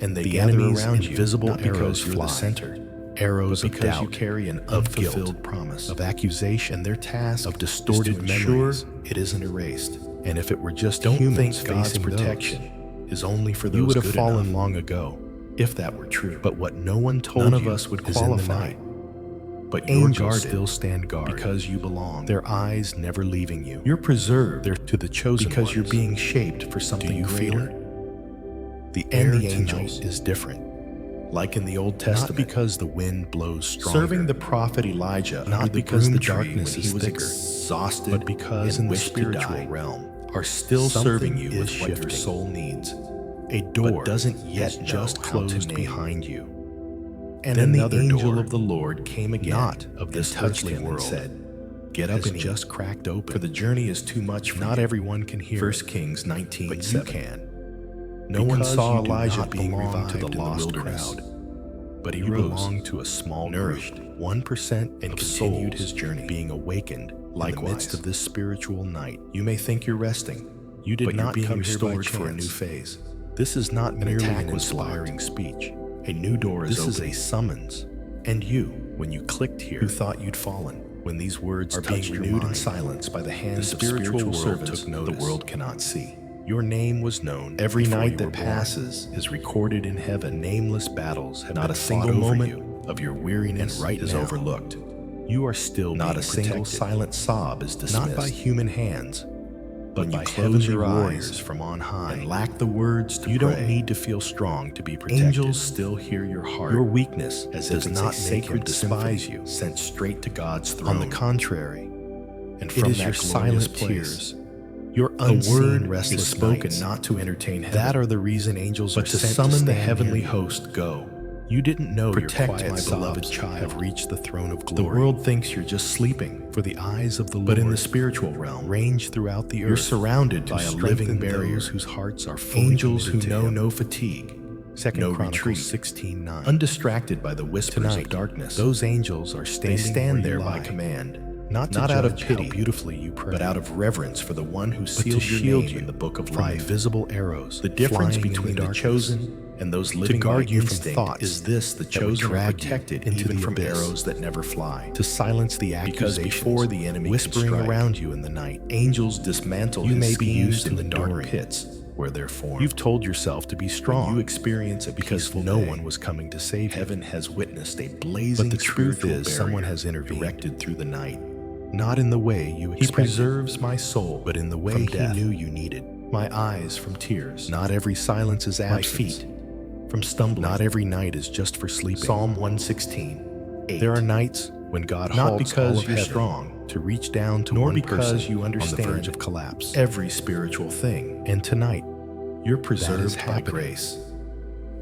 and they The gather enemy's around you, invisible not because arrows you're fly, the center, arrows but of because you doubt, carry an of guilt, unfulfilled promise. of accusation, And their task of distorted is to ensure memories. it isn't erased. And if it were just Don't humans think God's facing protection is only for those, those you would have good fallen enough. long ago. If that were true, But what no one told none of you us would is in the qualify. night. But you're Angels guarded still stand guard, because you belong. their eyes never leaving you. You're preserved They're to the chosen because you're ones. being shaped for something you feel greater. The And air the angels tonight is different. like in the Old Not Testament, because the wind blows stronger, serving the prophet Elijah, Not under the because broom the tree darkness when is he was thicker, exhausted, but because and in the wished to spiritual die, realm, are still something serving you is with what your shifting. soul needs. a door But doesn't yet has know just how to closed name. behind you. And Then the another angel door, of the Lord came again, not of this and touched earthly him world, and said, "Get up has and eat, just cracked open. for the journey is too much for Not you." everyone can hear 1 it, Kings 19, but you 7. can. No one Because saw you do Elijah not being belong revived to the in the lost wilderness, crowd, but he You rose, belong to a small nourished, group, 1% and of continued souls his journey, being awakened in the Likewise. midst of this spiritual night. You may think you're resting. You did But you're not being come here by restored for a chance. new phase. This is not An merely attack an was inspiring speech. A new door is This is opening. a summons. And you, When you clicked here, who thought you'd fallen, when these words are being touched your renewed in mind, silence by the the hands of spiritual spiritual world servants took notice. the world cannot see. Your name was known. Every before night you that were born. passes is recorded in heaven. Nameless battles have Not been a single fought over moment you. of your weariness And right is now, overlooked. You are still Not being a single protected. silent sob is dismissed. Not by human hands, but When you by close heavenly your warriors eyes from on high. and lack the words to You pray, don't need to feel strong to be protected. angels still hear your heart. Your weakness as does if it's not a make him sacred despise symphony you. sent straight to God's throne. On the contrary, and it from is that your glorious silent place, tears, your a unseen word restless is spoken nights, not to entertain heaven, that are the reason angels but are to sent summon the stand heavenly near you. host. Go. You didn't know Protect your quiet my sobs beloved child. have reached the throne of The glory. world thinks you're just sleeping, For the eyes of the Lord but in the spiritual realm, range throughout the earth. you're surrounded to by a strengthen living barrier. those whose hearts are fully Angels who committed to know Him. no fatigue, 2 no Chronicles retreat, 16:9. undistracted by the whispers Tonight, of darkness. Those angels are They standing stand where there you by lie, command, not not out of judge pity, how beautifully you pray, but out of reverence for the one who but to sealed your shield name you in the book of from life. invisible arrows. The difference flying in between the darkness. chosen and those living guard by you from instinct thoughts is this: the that would chosen are drag you protected into even the from abyss, arrows that never fly. to silence the Because accusations before the enemy can whispering strike, around you in the night. angels dismantle You his may be schemes used in to the dark enduring. pits where they're formed. You've told yourself to be When strong you experience a because peaceful no day, one was coming to save you. heaven has witnessed a blazing But the truth spiritual is, someone barrier has intervened. erected through the night. Not in the way you He expected, preserves my soul, but in the way from He death. knew you needed. my eyes from tears, Not every silence is my absence. feet from stumbling. Not every night is just for sleeping. Psalm 116. 8. There are nights when God Not halts because all of you're heaven strong, to reach down to nor one because person you on the understand verge of collapse. every spiritual thing. And tonight, You're that is preserved by happening. grace.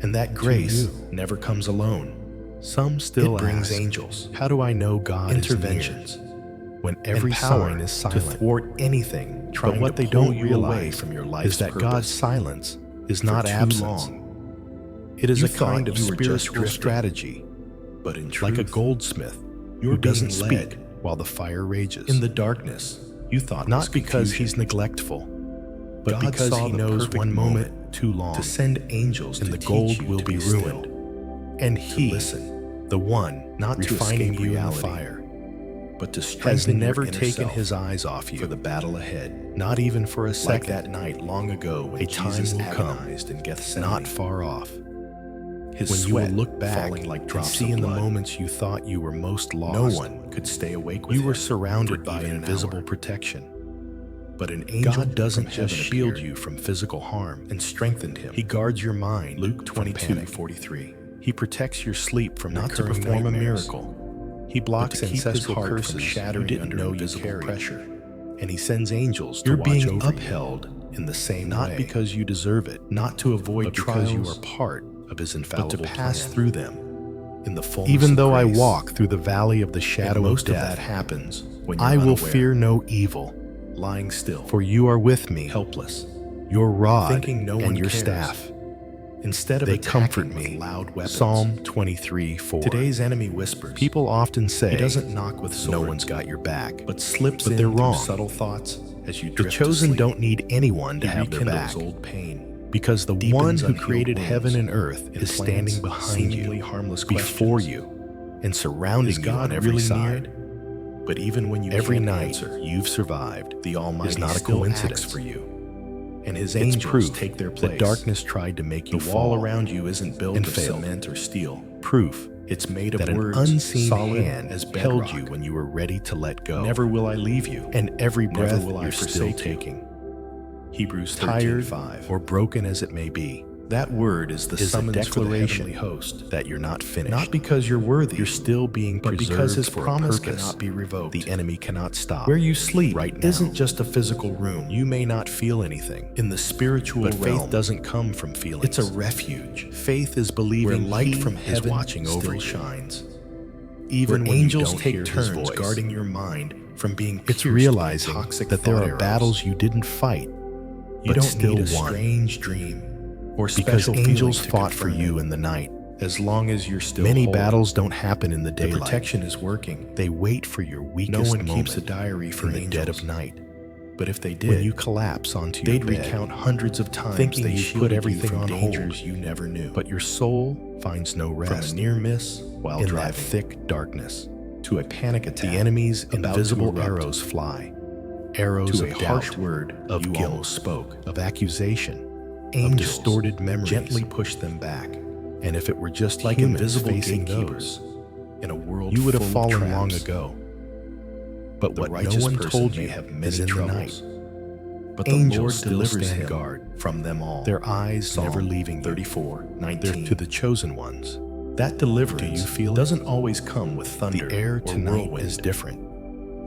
And that grace you. never comes alone. Some still It brings ask, angels, how do I know God interventions, is near? When every and power sign is to silent. thwart anything trying But what to they pull don't you away realize from your life's is that purpose. God's silence is For not too absence. long. It is You a kind thought of you were just spiritual drifting. strategy But in like a truth, goldsmith you're who doesn't being led. speak while the fire rages. In the darkness, you thought Not was because confusion. he's neglectful, but God because saw he the knows perfect one moment moment too long, to send angels and to the teach gold you will to be still, ruined. And to he, listen, the one not to refining escape you in the reality, fire, but to has strengthen never your inner taken self his eyes off you for the battle ahead. not even for a Like second. that night long ago when A time Jesus will come, agonized in Gethsemane, not far off, his when you will sweat look back falling like and drops see of in the blood. moments you thought you were most No lost. one could stay awake with You were him surrounded for by even an invisible hour. protection. But an angel God doesn't from just heaven shield appeared you from physical harm, and strengthened him. He guards your mind. Luke from 22:43. He protects your sleep from Not to recurring perform a nightmares. miracle, He blocks but to keep his ancestral heart curses from you shattering didn't under know you invisible carried. pressure. And he sends angels to You're watch being over upheld in the same not way, because you deserve it, not to avoid but because you trials, are part of his but infallible to pass plan. through them in the fullness Even of though I grace. walk through the valley of the shadow And most of of death, that happens when you're I will unaware, fear no evil, lying still, for you are with me. helpless, Your rod thinking no one and your cares. staff, Instead of they attacking comfort with me. loud weapons. Psalm 23:4. Today's enemy whispers. People often say, He doesn't knock with swords, no one's got your back. but slips But in they're through wrong. subtle thoughts as you The drift chosen to sleep. don't need anyone to He have their rekindles back, old pain, because the deepens one who unhealed created wounds, heaven and earth and is plants standing behind seemingly you, harmless before questions. you, and surrounding Is you God on every really side. near? But even when you Every can't night answer, you've survived the Almighty is not a still coincidence. acts for you, and His It's angels proof take their that place. darkness tried to make you The wall fall around you isn't built and of failed. cement or steel. Proof It's made of that an words, unseen solid hand as held bedrock. you when you were ready to let go. Never will I leave you. And every Never breath will I you're still forsake you. taking, Hebrews tired 13:5. or broken as it may be, That word is the is a summons for the declaration heavenly host. that you're not finished. Not because you're worthy, You're still being but preserved because His for promise a purpose cannot be revoked. the enemy cannot stop. Where you sleep right now isn't just a physical room. You may not feel anything, In the spiritual but realm, faith doesn't come from feelings. it's a refuge Faith is where believing light He from is heaven watching over still you. shines. Even Where when angels you don't take hear His turns voice. guarding your mind from being It's pierced by realizing toxic that there thought are arrows. battles you didn't fight, You but don't still need a won. strange dream or Because special angels feeling to fought for confirm you it. in the night. As long as you're still Many whole, battles don't happen in the the daylight. protection is working. They wait for your weakest No one moment keeps a diary for in the dead angels. of night. But if they did, When you collapse onto your they'd bed, recount hundreds of times thinking they you shielded put everything you from on dangers hold. you never knew. but your soul finds no from rest a near miss while in driving that thick darkness. to a panic attack, The enemy's about to invisible erupt, arrows fly. Arrows to of a doubt, harsh word of you guilt, almost spoke. of accusation, Angels of distorted memories. Gently push them back, And if it were just like humans invisible facing gatekeepers those, in a world you would have full of fallen long traps. ago. But The what no righteous one person told may you have is many in troubles, the night. but the Angels Lord still delivers stand him guard, from them all. their eyes Psalm never leaving you. 34:19. They're to the chosen ones. That deliverance Do you feel it? doesn't always come with thunder The air or tonight whirlwind. is different.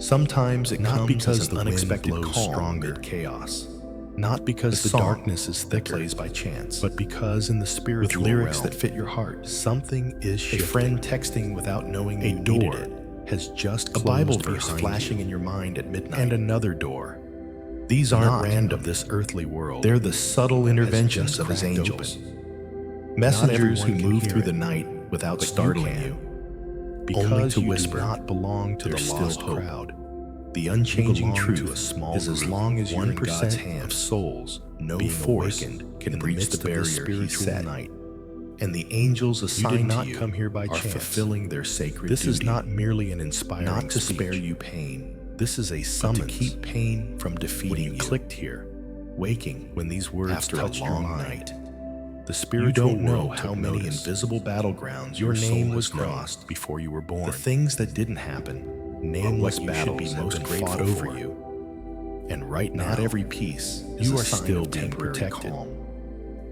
Sometimes it Not comes because as the an wind unexpected blows calm stronger. amid chaos. Not because A the song darkness is that thicker, plays by chance, but because in the with spiritual lyrics realm, that fit your heart. something is A shifting. friend texting without knowing A you needed door it. has just A closed Bible verse behind flashing you. in your mind at midnight. And another door. These aren't Not random of this earthly world. They're the subtle interventions just of His cracked angels. Not Messengers who everyone can move hear through it, the night without but startling you you. can. Because Only to you whisper, do not belong to the there's lost still hope. crowd. The unchanging belong truth to a small is as group. long as you're in God's 1% hands, of souls, no being force awakened, can in the breach midst the of barrier this He spiritual set. night. And the angels You assigned did not to you come here by are chance. fulfilling their sacred This is duty. not merely an inspiring Not to speech. spare you pain, This is a but to summons keep pain from when defeating you you. clicked here, Waking when these words after a touched your long mind. night. The You spiritual don't know world how took many notice. invisible battlegrounds Your soul name has was known. crossed before you were born. The things that didn't happen, Nameless what you should battles be have most been grateful fought over for. you. And right now, not every peace is you a are sign still of being temporary protected. calm.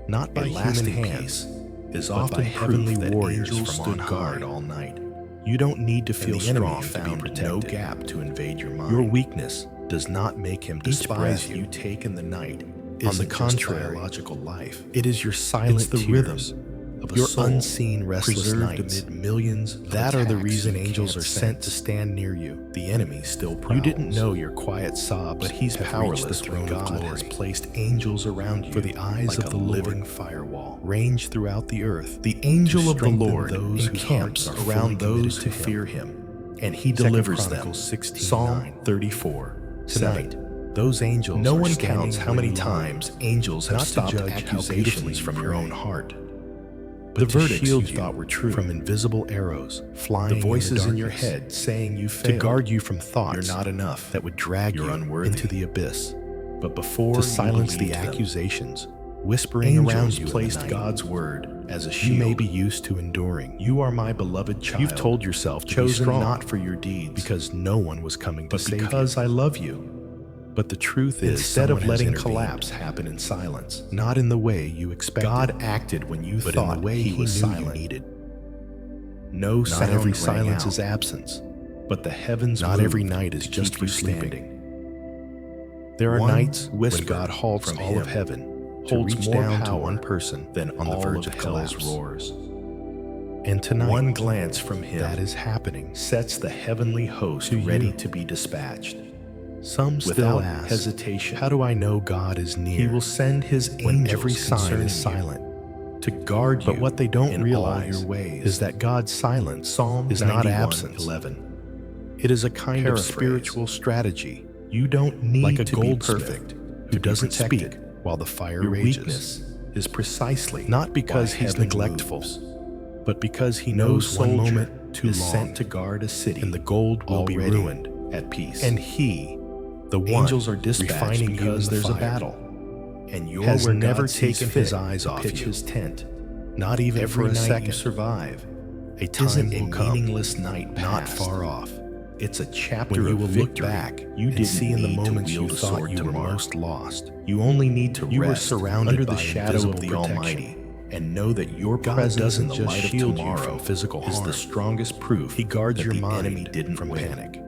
Not by A human lasting hands, peace is but often by proof heavenly that warriors angels from stood on guard high. all night. You don't need to feel And the enemy strong to be found protected. no gap to invade your mind. Your weakness does not make him Each despise breath you. you take in the night On the isn't just contrary, biological life. it is your silent It's the tears rhythm of a your soul unseen restless preserved nights. amid millions of That are the attacks reason you angels can't are sent to sense. stand near you. The enemy still prowls. You didn't know your quiet sobs, But he's have reached powerless the throne when of God glory. has placed angels around you For the eyes like of a the living Lord firewall. range throughout the earth. The angel to of the strengthen Lord those whose encamps hearts are around fully those who committed to fear him. him, and he 2 delivers them. Chronicles 16:9. Psalm 34. Tonight, 7. those angels No are one standing counts how where many you lie, times angels have not to stopped judge how beautifully accusations you from your pray, own heart, but the to verdicts shield you thought were true, from invisible arrows flying the voices in in the your darkness, head saying you to failed, guard you from thoughts you're not enough, that would drag you're you unworthy. into the abyss, But before to you silence the believed them, accusations whispering angels around you placed in the night. God's word as a You shield. may be used to enduring. You are my beloved child. You've told yourself to be chosen strong, not for your deeds, because no one was coming to but save because you. I love you. But the truth is, Instead of someone has letting intervened. collapse happen in silence, Not in the way you expected, God acted when you but thought in the way he he was knew silent. you needed. No Not sound every rang silence out, is absence. but the heavens Not every moved night is to just keep for you sleeping. standing. There are One nights whisper when God halts from all of him heaven to holds reach more down to power one person than on the all verge of of hell's collapse. roars. And tonight, One glance from him that is happening. sets the heavenly host To you. ready to be dispatched. Some still Without ask, hesitation, how do I know God is near? he will send his when angels every sign concerning is you silent. to guard you. But what they don't in realize all your ways is that God's silence Psalm is not 91, absence. 11. It is a kind of Paraphrase. spiritual strategy, You don't need like a to be goldsmith perfect who to be doesn't protected. speak while the fire Your rages. weakness is precisely Not because why he's heaven neglectful, moves. but because he No knows one soldier moment too is long, sent to guard a city, and the gold will be already ruined. at peace. And he, the one angels are dispatched refining you because in the there's a fire, battle, and you're has where never God sees taken fit his eyes to off pitch you. his tent. not even Every for a night second. you survive A time isn't will a come, meaningless night not past. far off, It's a chapter when you of will look victory. back You and didn't see in the need to moments you wield a thought sword you to were mark. most lost. You only need to You were rest surrounded under the by shadow of invisible the protection. Almighty and know that your God presence doesn't in the just light of shield you tomorrow from physical is harm. the strongest proof He guards that your the mind enemy didn't from win. panic.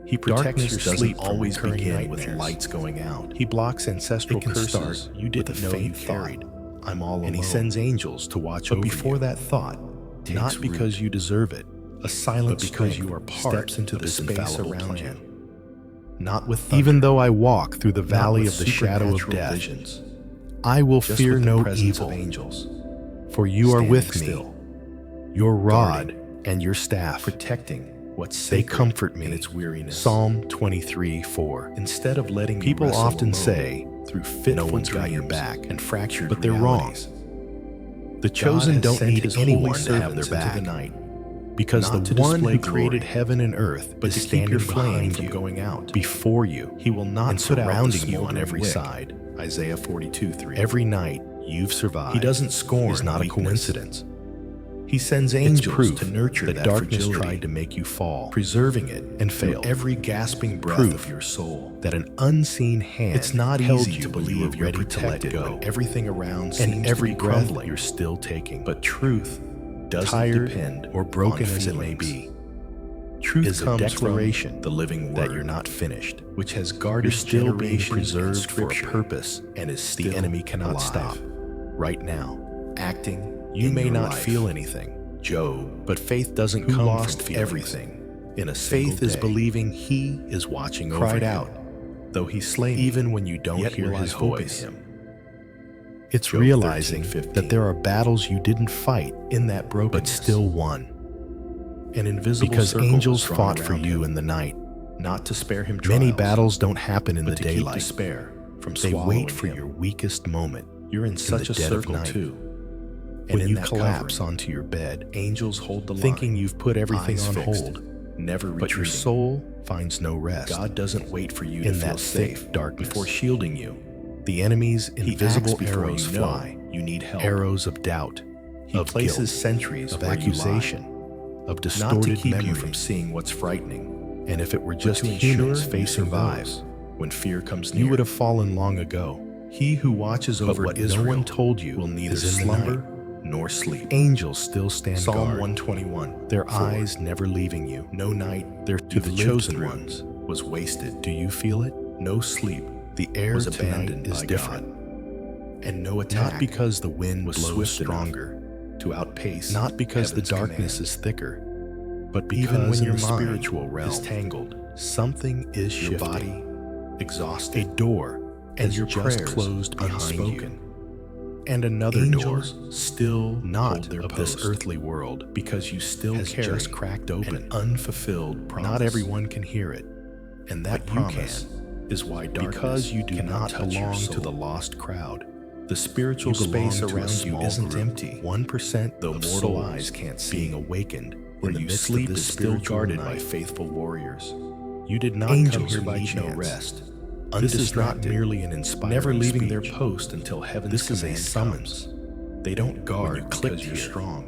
He protects Darkness your doesn't sleep from always recurring begin with nightmares. lights going out. He blocks ancestral It can curses start you didn't with a know you faint carried. thought, I'm all alone. And he sends angels to watch But over before you. that thought takes Not because root, you deserve it, a silent but because strength you are part steps into of the his space infallible around plan. you. Not with thunder, Even though I walk through the not valley with of the shadow of supernatural death, visions, I will just fear with the no presence evil, of angels, for you are standing with me. still, Your rod guarding, and your staff, protecting what's they sacred comfort me. in its weariness. Psalm 23:4. Instead of letting you People wrestle often alone say, through fitful no one's got your dreams back, and fractured but they're realities, The God chosen has don't sent need his anyone holy to have their servants back, into the night, because not the to one display who created glory, heaven and earth but is to keep standing your flame behind from you, going out. before you, He will not and put out the surrounding you on smoldering every wick. side. Isaiah 42:3. Every night you've survived. He doesn't scorn is not a weakness. coincidence. He sends It's angels proof to nurture that that darkness fragility, tried to make you fall, preserving it and through failed. every gasping breath Proof of your soul. that an unseen hand It's not held easy you to when you believe were you're ready to let protected go, when everything around and seems every to be breath crumbling. you're still taking. But truth doesn't Tired depend or broken on as it may feelings. be, Truth is a comes declaration from the living word that you're not finished, which has guarded you're still being generations in preserved for a Scripture purpose, and is still the enemy cannot alive. stop. Right now, Acting you in may your not life. feel anything, Job, but faith doesn't who come lost from feelings. everything in a single Faith is day, believing He is watching over cried you, out, though he slay me, even when you don't yet hear will His I hope in voice. him. It's Job realizing 13:15. that there are battles you didn't fight, In that but brokenness, still won, an invisible because circle angels was drawn fought for around you him, in the night. not to spare him trials, Many battles don't happen in but the to keep daylight. despair from They swallowing wait for him. your weakest moment. You're in such the a dead of circle night. too. And When in you that collapse covering, onto your bed, angels hold the thinking line, you've put everything eyes on fixed, hold, never but your retreating. soul finds no rest. God doesn't wait for you to in feel that thick safe darkness, before shielding you. the enemy's He invisible acts before arrows you know fly, you need help. arrows of doubt, He of places guilt, sentries of where accusation, you of lie, not to distorted keep you memories. from seeing what's frightening, And if it were but just to humans ensure you facing survive those, when fear comes near. you would have fallen long ago. He who watches But over what Israel no one told you will neither is in the slumber night. nor sleep. Angels still stand Psalm guard, 121. their 4. eyes never leaving you. No night They're to you've the lived chosen through ones. was wasted. Do you feel it? No sleep The air was tonight abandoned is by different. God, and no attack Not because the wind was blows swift enough stronger, to outpace not because the heaven's darkness command. is thicker, but because Even when in your the mind spiritual realm is tangled, something is your shifting. body exhausted, A door and has your just prayers closed behind unspoken. you, and another Angels door, still not hold their of post, this earthly world, because you still has carry just cracked open. an unfulfilled promise. Not everyone can hear it, and that But you promise is why darkness because you do cannot not touch your belong soul. to the lost crowd. The spiritual You belong space to a around you small isn't group, empty. 1% Though of mortal souls eyes can't see, being awakened where in the you midst sleep of is this still spiritual guarded by night. faithful warriors. You did not Angels come here who by need no chance. rest, This is not undistracted, merely an inspiring never leaving their speech. post until heaven's This is a command summons. comes. They don't guard When you click because you're here, strong.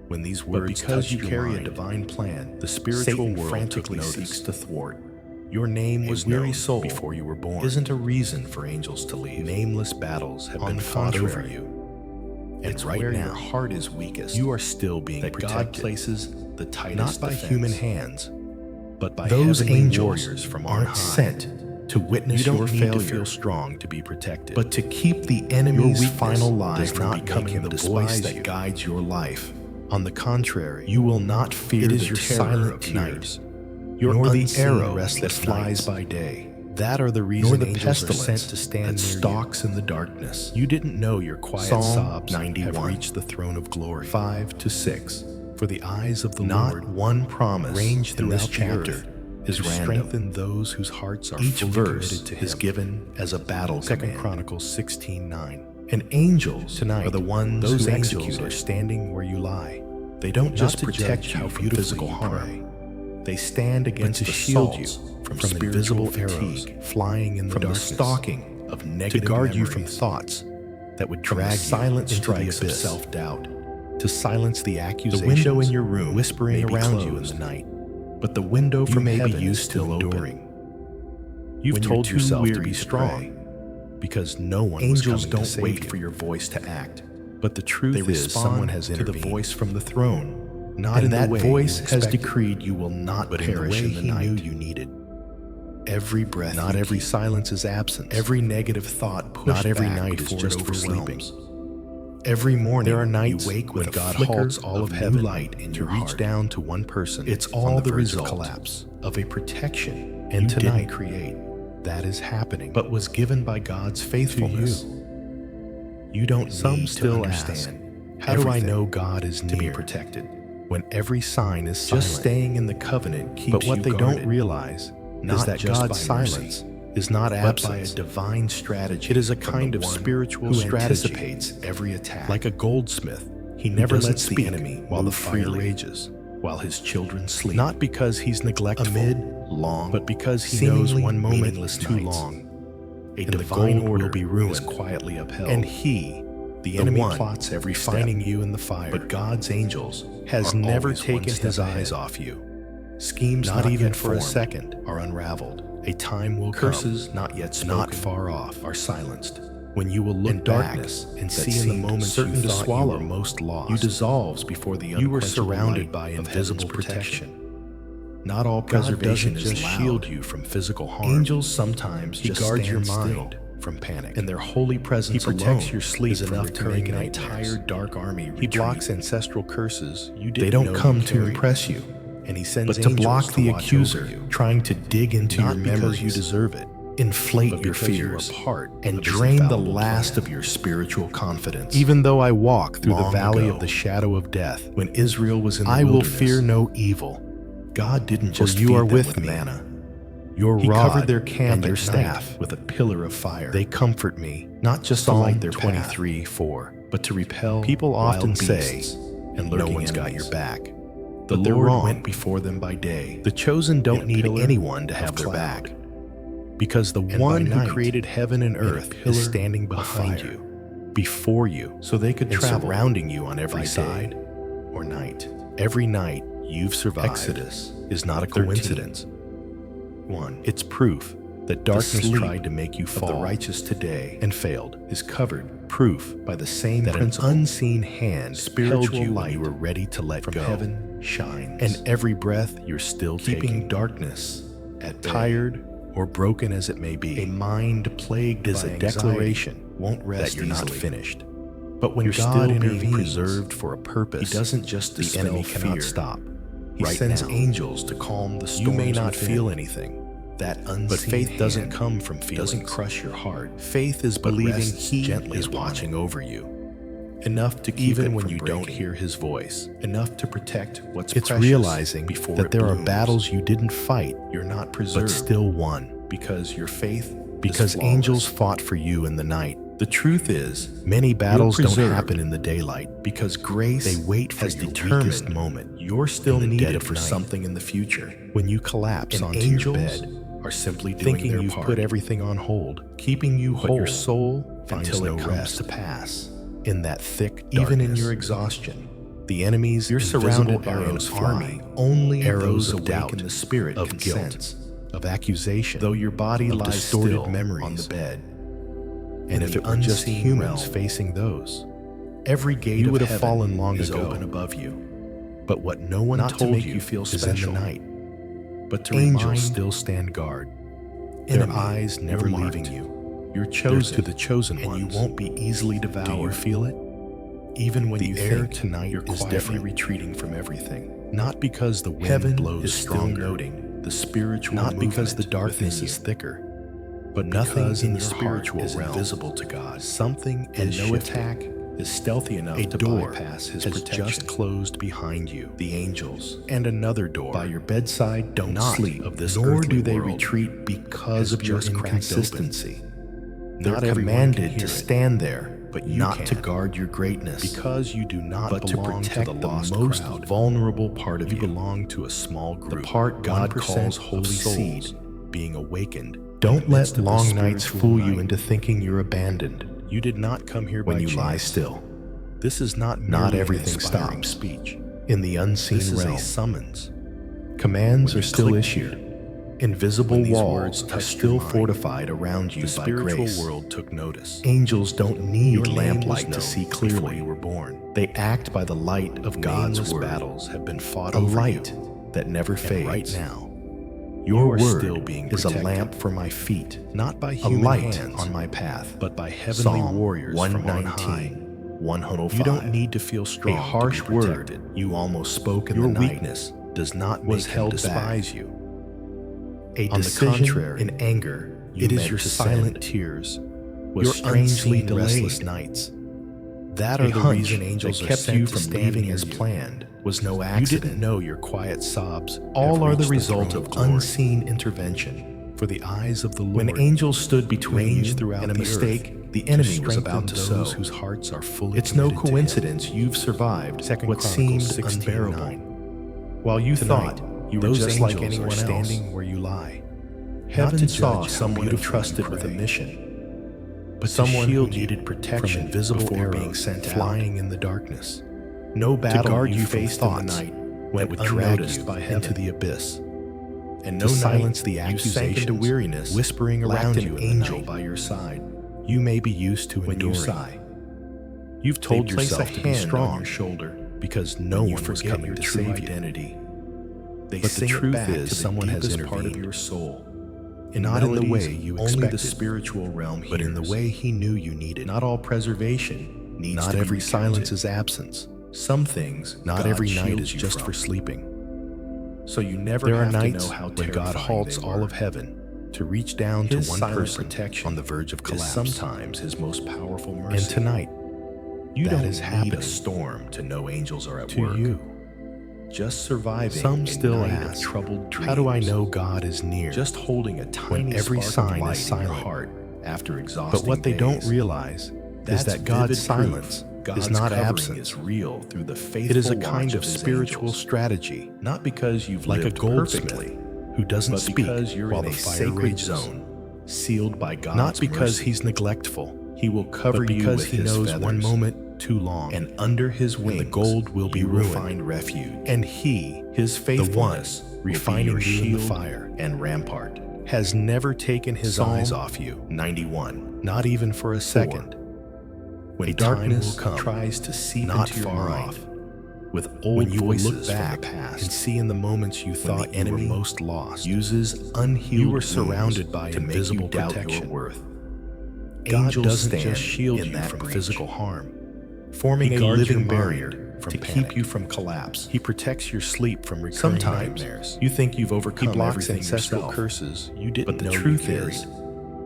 When these But words because touch you your carry mind, a divine plan, the spiritual Satan world frantically took seeks notice. to thwart. Your name was A weary known soul before you were born. Isn't a reason for angels to leave. Nameless battles have On been the fought over contrary, you. And It's right where now, your heart is weakest. you are still being that protected. God places the tightest not by defense. human hands, but by Those heavenly angels warriors from on aren't high. sent to witness You don't your need failure, to feel strong to be protected, but to keep the enemy's weakness final lie does from not make becoming him the despise voice that you. guides your life. on the contrary, You will not fear it is the your terror silent of night, tears, nor the unseen arrow that restless flies nights. by day, that are the nor reason the angels are pestilence sent to stand that near stalks in the darkness. you. You didn't know your quiet Psalm sobs 91 have reached the throne of glory. 5 to 6. For the eyes of the Not Lord one promise range in throughout this the chapter earth is to random. strengthen those whose hearts are Each fully verse committed to is Him. given as a battle 2 command. Chronicles 16:9. And angels Tonight, are the ones those who angels execute are it. standing where you lie. They don't Not just to protect judge you how from beautifully physical you harm. pray, They stand against to the shield you assaults from spiritual invisible arrows fatigue, flying in the from the darkness, stalking of to negative guard you from memories, thoughts that would from the drag you silent into the strikes of abyss, self-doubt. to silence the The accusations window in your room whispering may be around you in closed, the night. but the window You from may be heaven is used still to open. enduring. You've When told you're too yourself to weary be to strong pray, because no one was angels coming to don't save wait you. for your voice to act. But the truth They is, respond someone has to the intervened. voice from the throne, Not and in the that way voice you has expected, decreed you will not but in the perish way in the He night. knew you needed. Every breath, Not you every keep, silence is absence. every negative thought pushed Not every back night is before just it for sleeping. overwhelms. Every morning, There are nights you wake when with a God flicker halts all of new heaven light in to your reach heart. down to one person. It's on all the the verge of result collapse. of a protection And you didn't didn't create, That is happening. but was given by God's faithfulness. You don't Some need still to ask, understand. How do I everything know God is to be near protected? when every sign is silent? Just staying in the covenant keeps But what you they guarded, don't realize not is that just God's by mercy, silence is not but by a absence. divine strategy. It is a from kind the of one spiritual who strategy. anticipates every attack. Like a goldsmith, he Who never doesn't lets the speak enemy while the move fire freely, rages. while his children sleep. Not because he's neglectful, amid long, but because he knows seemingly one moment meaningless is too nights, long. a and the divine gold order will be ruined, is quietly upheld. And he, the The enemy, one plots every step. finding you in the fire. But God's angels has are never always one taken step his eyes ahead. off you. Schemes Not even yet for a formed second. are unraveled. A time will Curses come, not yet spoken not far off, are silenced. when you will look And back darkness and that see in the seemed moments certain you to thought swallow you were most lost. You dissolves before the You were unquenchable surrounded light by of invisible heaven's protection. Not all God preservation doesn't is just shield loud. you from physical harm. Angels sometimes He just guards your stand mind still from panic. and their holy He presence protects alone your sleep is from enough to recurring make an nightmares. entire dark army He retreat. blocks ancestral curses you didn't They don't know come you to carried. impress you, And he sends but to angels block the watch accuser over you. trying to dig into Not your because memories, you deserve it, inflate but your because you are fears, part and of his drain the infallible last plan. of your spiritual confidence. Even though I walk through the Long valley ago, of the shadow of death, when Israel was in the I will wilderness, fear no evil. God didn't For just you feed are them with with me. manna. Your He rod covered their camp and your at staff night with a pillar of fire. They comfort me, not just Psalm to light their 23, path, 4, but to repel People often wild say, beasts and no lurking one's got enemies. your back. But The they're Lord wrong. went before them by day. The chosen in don't a need pillar anyone to of have their cloud. back, because the And one by who night, created heaven and in a earth pillar is standing of behind fire. you, before you, So they could and travel surrounding you on by every day side. or night. Every night you've survived Exodus is not a 13. coincidence. 1. It's proof that darkness sleep tried to make you Of fall the righteous today and failed. is covered Proof by the same that an principle. unseen hand Spiritual held you when light you were ready to let from go. heaven shines, And every breath you're still keeping taking, darkness at bay. tired or broken as it may A be, mind plagued is by a anxiety declaration won't rest that you're not easily. finished. But when You're God still being intervenes, preserved for a purpose. He doesn't just The dispel enemy fear. cannot stop. He Right sends now, angels to calm the storms you may not within. feel anything, That unseen but faith doesn't hand come from feelings. doesn't crush your heart. Faith is but believing rests He gently is upon watching it. over you, enough to keep Even it when from you don't breaking. hear His voice, enough to protect what's It's precious realizing before that it there are blooms. battles you didn't fight, You're not preserved, but still won, because your faith because is angels flawless. fought for you in the night. The truth is, Many battles don't preserved happen in the daylight. because grace They wait for has your determined weakest moment. you're still in the dead needed of for night. something in the future. When you collapse And onto angels your bed, are simply doing thinking their you've part, put everything on hold, keeping you but whole your soul finds until no it comes rest. to pass. In that thick darkness, Even in your exhaustion, the enemy's you're invisible surrounded by an arrows fly, army. Only arrows those of doubt, awake in the spirit of can guilt, sense. of accusation, Though your body of lies distorted still memories. on the bed, and in if the it were just unseen humans realm, facing those, every gate you of would have heaven fallen long is ago. open above you. But what no one Not to told make you you feel is special, in the night, but to angels remind still stand guard, their enemy, eyes never you're leaving marked. you. You're There's chosen to the chosen and ones. you won't be easily devoured. Do you feel it? Even when The you air think tonight you're is quietly different. retreating from everything. Not because the wind Heaven blows is stronger, still noting the spiritual not because the movement darkness within is you, thicker, but nothing because in the your spiritual heart is realm invisible to God. something And is no shifting. attack is stealthy enough A to door bypass His has protection. just closed behind you, The angels and another door by your bedside don't not sleep of this nor earthly do they world retreat because has of your just cracked inconsistency. They're Not everyone can commanded hear to it, stand there, but you not can. to guard your greatness, because you do not but to belong protect to the the lost most crowd. vulnerable part of You you. belong to a small The group, part God 1% calls of holy souls seed, being awakened. in Don't the let midst of the long nights spiritual fool you night. into thinking you're abandoned. You did not come here When by you chance. lie still, This is not not merely everything an inspiring stops. speech. In the unseen This is realm, a summons. commands When are you still click issued. Invisible when these walls words are touched still your mind, fortified around you The by spiritual grace. world took notice. Angels don't need Your name was lamplight known to see before clearly. you were born. They act by the light of God's Nameless word. battles have been fought A over light you. that never And fades. right now, Your you are word still being is a protected. lamp for my feet, Not by a human light hands, on my path. but by heavenly Psalm warriors from on 119, high. 105. You don't need to feel strong A harsh to be word protected. you almost spoke in Your the night weakness does not was make him held despise back. you. A On the decision contrary, in anger, you it is meant your to silent send. tears, Was your strangely unseen restless delayed. nights. That A are the hunch reason that angels are kept sent you to from stand leaving as as planned was no You accident. didn't know your quiet sobs All have are the reached result throne of glory. unseen intervention. For the eyes of the Lord When angels stood between range you throughout and a the mistake, earth the to enemy was strengthen about to those sow. whose hearts are fully It's no committed to Him. coincidence you've survived 2 what Chronicles seemed 16:9. unbearable. While you Tonight, thought you were those just like angels are anyone else, standing where you lie. heaven to saw judge how someone beautifully entrusted you with a pray, mission, but to someone who shield you needed protection from invisible before arrows being sent flying out in the darkness. No to battle guard you you from faced thoughts in the night that went would drag unnoticed you by into heaven. the abyss. And To no silence night the you sank accusations into weariness, whispering lacked around an you in the angel night. by your side. You may be used to When enduring. you sigh, You've told they place yourself a to be hand strong on your shoulder because no when you one was forget coming your to true save you. identity. They But the sing it truth back is to the someone has deepest part of intervened. your soul. Not in the melodies way you only expected, the spiritual realm but in the hears. way he knew you needed. Not all preservation needs Not to be every recounted. silence is absence. Some things Not God every night shields is you just from. for sleeping. So you never There are have to nights know how when God terrifying halts they all were. of heaven to reach down His to one silent person protection on the verge of is collapse. sometimes His most powerful mercy. And tonight, you that don't is need happening a storm to know angels are at to work. you. Just surviving Some a still night of ask, troubled dreams. how do I know God is near? Just holding a tiny when every spark sign of is light in your silent. heart after exhausting But what they don't days. realize That's is that God's vivid proof silence God's is not covering absence. is real through the faithful It is a watch kind of His spiritual angels. strategy, Not because you've like a lived goldsmith perfectly, who doesn't but speak because you're while in the a fire sacred rages. zone, sealed by God's Not because mercy. he's neglectful, He will cover but you because with he His knows feathers, one moment too long, and under His and wings the gold will be you ruined. find refuge. And he, His faithfulness the one will be refining your you in the shield fire, and rampart. has never taken his Psalm eyes off you, 91. not even for a second. When A time darkness will come, tries to seep not into your far mind, off, with old when you will voices look back from the past, and see in the moments you thought the you were enemy most lost, uses unhealed you were wounds surrounded by to make invisible you doubt protection. your worth. God Angels doesn't stand just shield in you that from breach. physical harm. forming He a guards living your barrier mind from to panic. keep you from collapse. He protects your sleep from recurring Sometimes nightmares. you think you've overcome He blocks everything ancestral yourself, curses you didn't but the know you truth carried. is,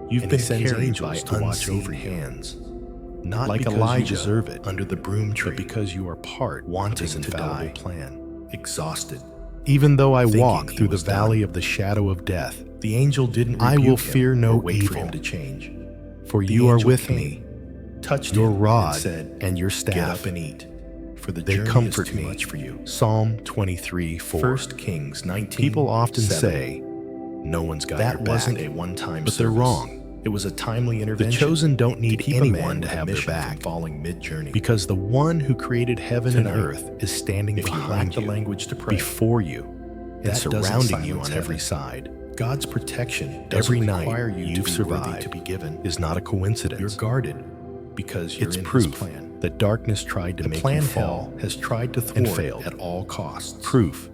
You've and been he sends carried angels by to watch unseen over you. hands, not Like because Elijah you deserve it, under the broom tree, but because you are part wanting of his to die, infallible plan. exhausted. Even though I thinking walk he through the was valley done. of the shadow of death, The angel didn't I rebuke will him fear no or wait for evil, him to change. for The you are angel with came, me. touched Your him, rod and said, and your "Get staff, up and eat, for the they journey comfort is too me." much for you." Psalm 23:4. 1 Kings 19. People often 7. say, "No one's got That your back," wasn't a one-time but they're service. wrong. It was a timely The intervention. chosen don't to need keep a anyone man to with a have their mission from back, falling mid-journey. because the one who created heaven Tonight, and earth is standing if you lack behind the you, language to pray, before you, and that doesn't surrounding you silence on every heaven. side. God's protection doesn't Every night require you to you've be survived worthy to be given. is not a coincidence. You're guarded because you're It's in proof His plan. that darkness tried to The make plan you hell fall has tried to and thwart failed. at all costs, Proof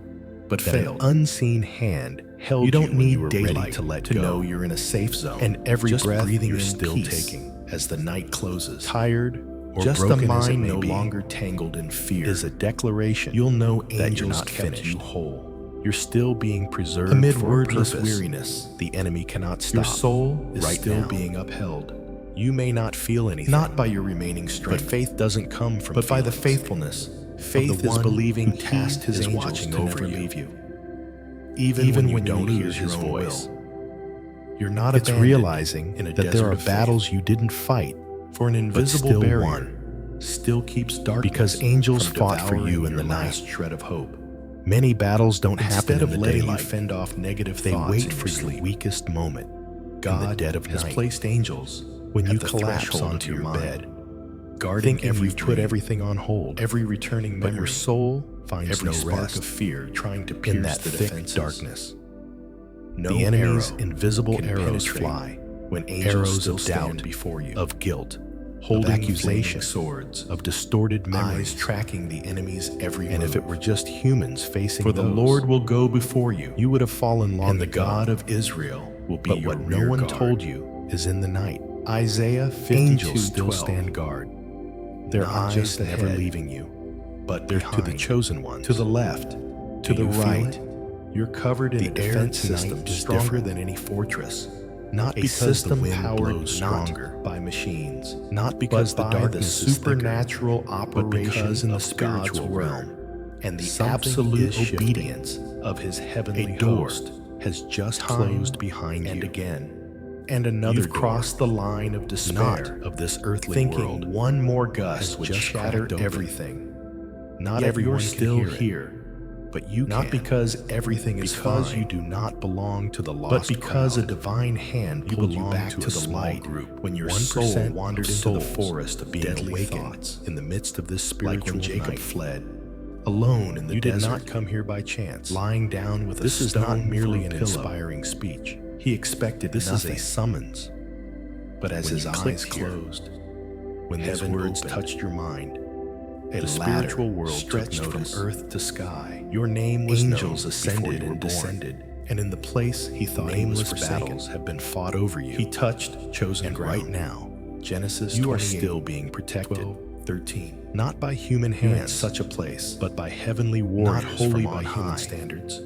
but that an failed. unseen hand held You don't when you need were ready daylight to let to go. know you're in a safe zone, And every just breath breathing you're in still peace taking, as the night closes. tired or Just a broken as it mind may no be, longer tangled in fear is a declaration you'll know that you're angels not kept finished. you whole. You're still being preserved Amid for a wordless purpose weariness, the enemy cannot stop. your soul is right still now. being upheld, You may not feel anything, not by your remaining but strength, faith doesn't come from but by the feelings. faithfulness. Faith the is one believing who he tasked his is angels watching to over never you. leave you, Even even when when you you don't hear hear his his own voice. will. You're not It's abandoned realizing in a that there desert are of faith. battles you didn't fight, For an but invisible still barrier won. still keeps darkness Because angels from fought for devouring you in your the night. last shred of hope. Many battles don't Instead happen in of the letting daylight. you fend off negative They thoughts wait in for your your sleep. weakest moment. God in the dead of has night, placed angels when at you the collapse threshold onto of your mind, bed, guarding thinking every you've put dream, everything on hold. every returning But memory, your soul finds every no spark rest of fear trying to pierce in that the thick defenses. darkness. No The enemy's arrow invisible can arrows penetrate fly, when angels arrows still of stand doubt, before you, of guilt, holding of accusation, flaming swords, of distorted eyes memories. tracking the enemy's every And move. if it were just humans facing For the those, Lord will go before you, you would have fallen long and the ago. God of Israel will be But your what no rear one guard. told you is in the night. Isaiah 52:12. Angels still stand guard, their Not eyes just never ahead, leaving you, but they're to the behind, chosen ones. to the left, to Do the you feel right. it? You're covered in The a air defense tonight system is stronger different. than any fortress. Not A because system the wind powered blows not stronger, by machines, not because but the by darkness the is thicker, supernatural but operation because in the of spiritual God's realm, realm and the something absolute is shifting. obedience of His heavenly A door host has just time closed behind and you, again. And another You've door, crossed the line of despair, not of this earthly thinking world. one more has gust would just shatter cracked open. everything. Not Yet everyone you're can still hear it, here, but you not can. because everything is Because fine, you do not belong to the but lost because crowd. a divine hand You pulled you belong back to to a the small light group. when your 1% soul wandered of into the souls forest of being deadly awakened thoughts, in the midst of this like spiritual when Jacob night. fled, alone in the You desert, did not come here by chance. lying down with This a is stone not merely for a an pillow. inspiring speech. He expected This nothing, is a summons. but as When his you eyes clicked here, closed, When these heaven words opened, touched your mind, a the ladder spiritual world stretched took from notice. earth to sky. Your name was Angels known ascended before you were and born. descended, and in the place he thought Nameless he was forsaken, battles have been fought over you. he touched chosen and ground. right now, Genesis you are 28, still being protected, 12-13. not by human You're in hands, such a place, but by heavenly warriors not wholly from by on human high. standards.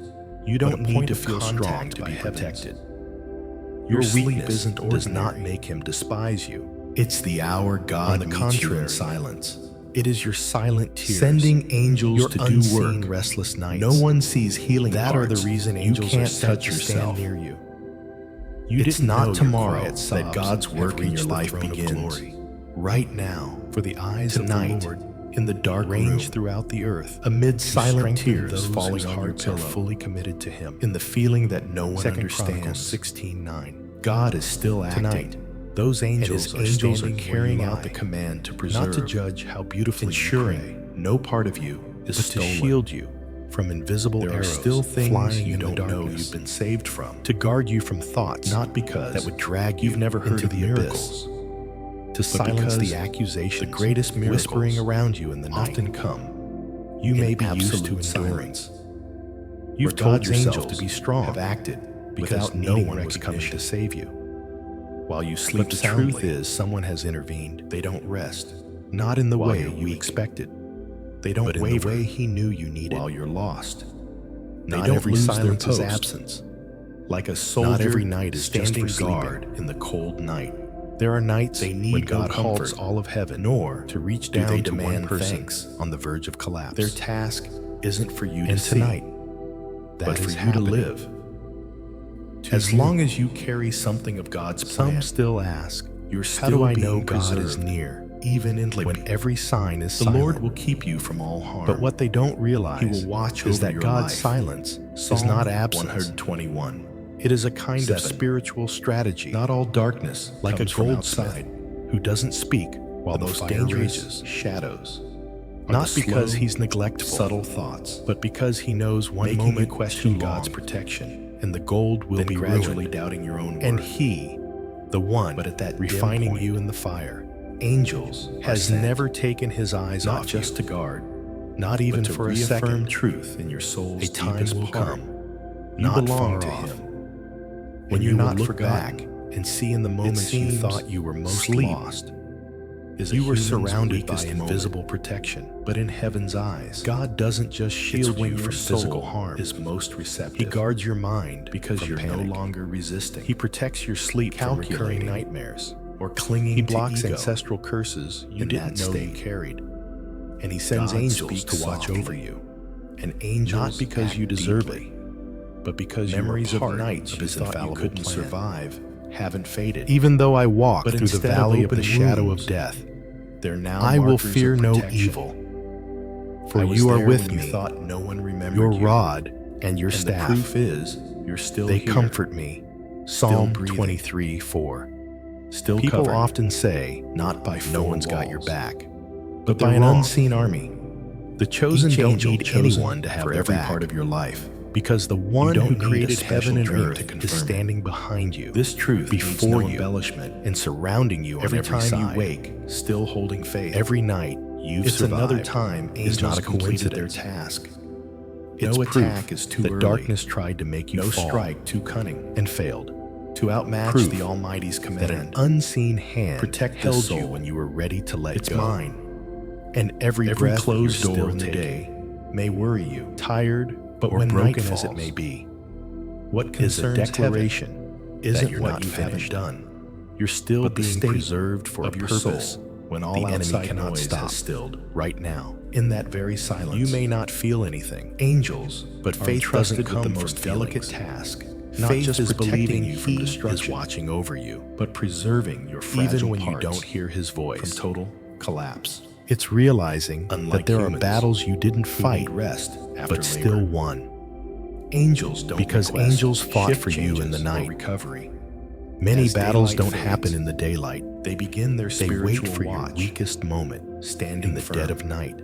You but don't a need point to of feel strong contact to by be heavens. protected. Your Your sleep weakness isn't does ordinary. not make him despise you. It's the hour God On the meets you contrary, in silence, It is your silent tears, sending angels your to do unseen work. restless nights. No one sees healing that are the parts. reason You angels can't are sent touch to yourself. stand near you. You It's didn't know not your tomorrow quiet that sobs God's have work in reached your the life throne of begins. glory. Right now, For the eyes tonight, of the Lord in the dark range room, throughout the earth, amid to silent strengthen tears those falling whose on your hearts are pillow, fully committed to Him. in the feeling that no one 2 Chronicles understands. 16:9. God is still acting. Tonight, those And angels his are angels are standing carrying where you out the lie, command to preserve, not to judge how beautifully you pray, ensuring no part of you is but stolen. to shield you from invisible There are arrows still things flying you in the don't know darkness, you've been saved from, to guard you from thoughts not because that would drag you you've never heard into of the miracles, miracles, to but silence because the accusations, the greatest miracles whispering around you in the night. often come You in may be used to absolute enduring. silence. You've Where told God's yourself angels to be strong, have acted because without no needing one was coming recognition. to save you. While you sleep But the soundly, truth is, someone has intervened. they don't rest not in the while way you're you weak, expected. They don't but in waver the way he knew you needed. while you're lost. They Not don't every lose silence their is post. absence. Like a soldier Not every night is just standing for sleeping. guard in the cold night. There are nights They need when no God halts comfort, all of heaven, nor to reach do down they to one demand person thanks. on the verge of collapse. Their task isn't for you to And see, tonight, but that for is you happening. to live. As long as you carry something of God's plan, Some still ask, you're how still do I being know God is preserved, near, even in when every sign is the silent? Lord will keep you from all harm. But what they don't realize He will watch is over that your God's life. silence is Psalm not absence. 121. It is a kind of 7. spiritual strategy, Not all darkness like a comes from goldsmith outside. who doesn't speak while The the most fire dangerous rages. shadows are Not the because slow, he's neglectful, subtle thoughts, but because he knows one making moment you question too God's long, protection, and the gold will then be gradually ruined. doubting your own worth. And he, the one But at that dim refining point, you in the fire, angels has are sent, never taken his eyes not off just you, to guard, not even but to for a reaffirm second. truth in your soul's A time deepest will part. come, You not belong far to off, Him, when and you're you will not look forgotten back and see in the moments you seems thought you were most sleep lost, is a you were human's surrounded by weakest moment. invisible protection. But in Heaven's eyes, God doesn't just it's shield when you your from soul physical harm. is most receptive. He guards your mind because from you're panic. no longer resisting. He protects your sleep from recurring Calculating nightmares. or clinging He to blocks ego. ancestral curses you In didn't that know you state, carried. And he sends God angels speaks to watch softly, over you. and angels Not because act you deserve deeply. but because Memories you of were part nights of you his thought you infallible couldn't plan. survive haven't faded. Even though I walk But through the instead of valley of the open shadow wounds, of death, They're now I will markers fear of no protection. evil. For I was you are there with when me. You thought no one remembered Your you. rod and your And staff, the proof is you're still they here, comfort me. Psalm breathing, 23:4. still People covered, often say, not by no four one's got your walls, back, but but by they're an wrong. unseen army. The chosen Each don't angel need chosen anyone to have for their every back, part of your life, because the one don't who need a created special heaven and dream earth to is confirm it. standing behind you, This truth needs before no you, embellishment. and surrounding you Every on every time side. you wake, still holding faith. Every night you've It's survived another time is angels not a completed their coincidence. task. It's No proof attack is too that early. darkness tried to make you No fall strike too cunning. and failed. To outmatch Proof the Almighty's That an command, unseen hand protect held this soul. you when you were ready to let It's go. mine. And every Every breath closed you're door still in the taking, day may worry you, tired but or when broken night as it falls, may be, what is a concerns declaration heaven isn't that you're what not you haven't finished. done. You're still But the being state preserved for a of your purpose. soul, when all The enemy outside cannot noise stop. has stilled, Right now, in that very silence, you may not feel anything, angels, but are faith doesn't entrusted come with the from most delicate feelings. task. Not Faith just is believing protecting you from he destruction, is watching over you, but preserving your fragile even when you parts don't hear his from voice. total collapse. It's realizing Unlike that there humans, are battles you didn't who fight, need rest after but still labor. won. Angels don't Because request angels fought shift for you in changes the or night. recovery. Many As battles daylight don't happen fades, in the daylight. They begin their They spiritual wait for watch, your weakest moment, standing in the firm, dead of night,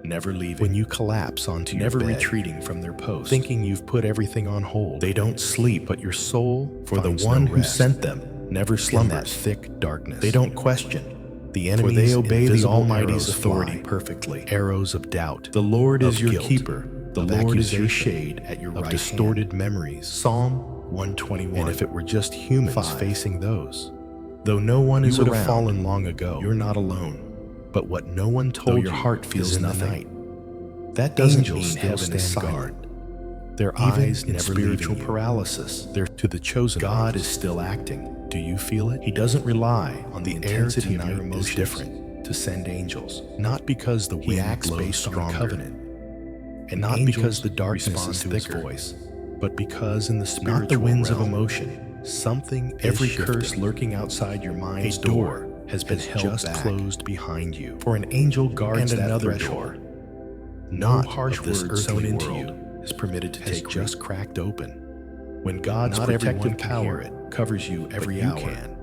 never leaving, when you collapse onto your never bed, retreating from their post. thinking you've put everything on hold. They don't sleep, But your soul, for the finds one no who rest, sent them, never in that slumbers. thick darkness. They don't question, The for enemies they obey the invisible Almighty's arrows authority fly, perfectly. arrows of doubt, The Lord is of your guilt, keeper. The of Lord is your accusation, shade at your of right distorted hand. memories. Psalm 121. And if it were just humans 5. facing those, though no one You is would have around, fallen long ago, You're not alone. but what no one Though told your you heart feels is in nothing, the night. That doesn't angels mean still heaven stand is silent. guard. Their Even eyes in never spiritual leaving you. paralysis, They're to the chosen God ones. is still acting. Do you feel it? He doesn't rely on the The air intensity of tonight your is emotions different. to send angels. Not because the He wind acts blows based on stronger, covenant, and not not because because the darkness respond is to his thicker, voice, but because in the spiritual not the winds realm, of emotion. something Every is curse shifting. lurking outside your mind's A door door has been held just back. closed behind you. For an angel guards And that another threshold. door, No not harsh of this word sown earthly into world, you is permitted to has take just root. cracked open. When God's Not protective everyone can power hear it, covers you every but you hour. can.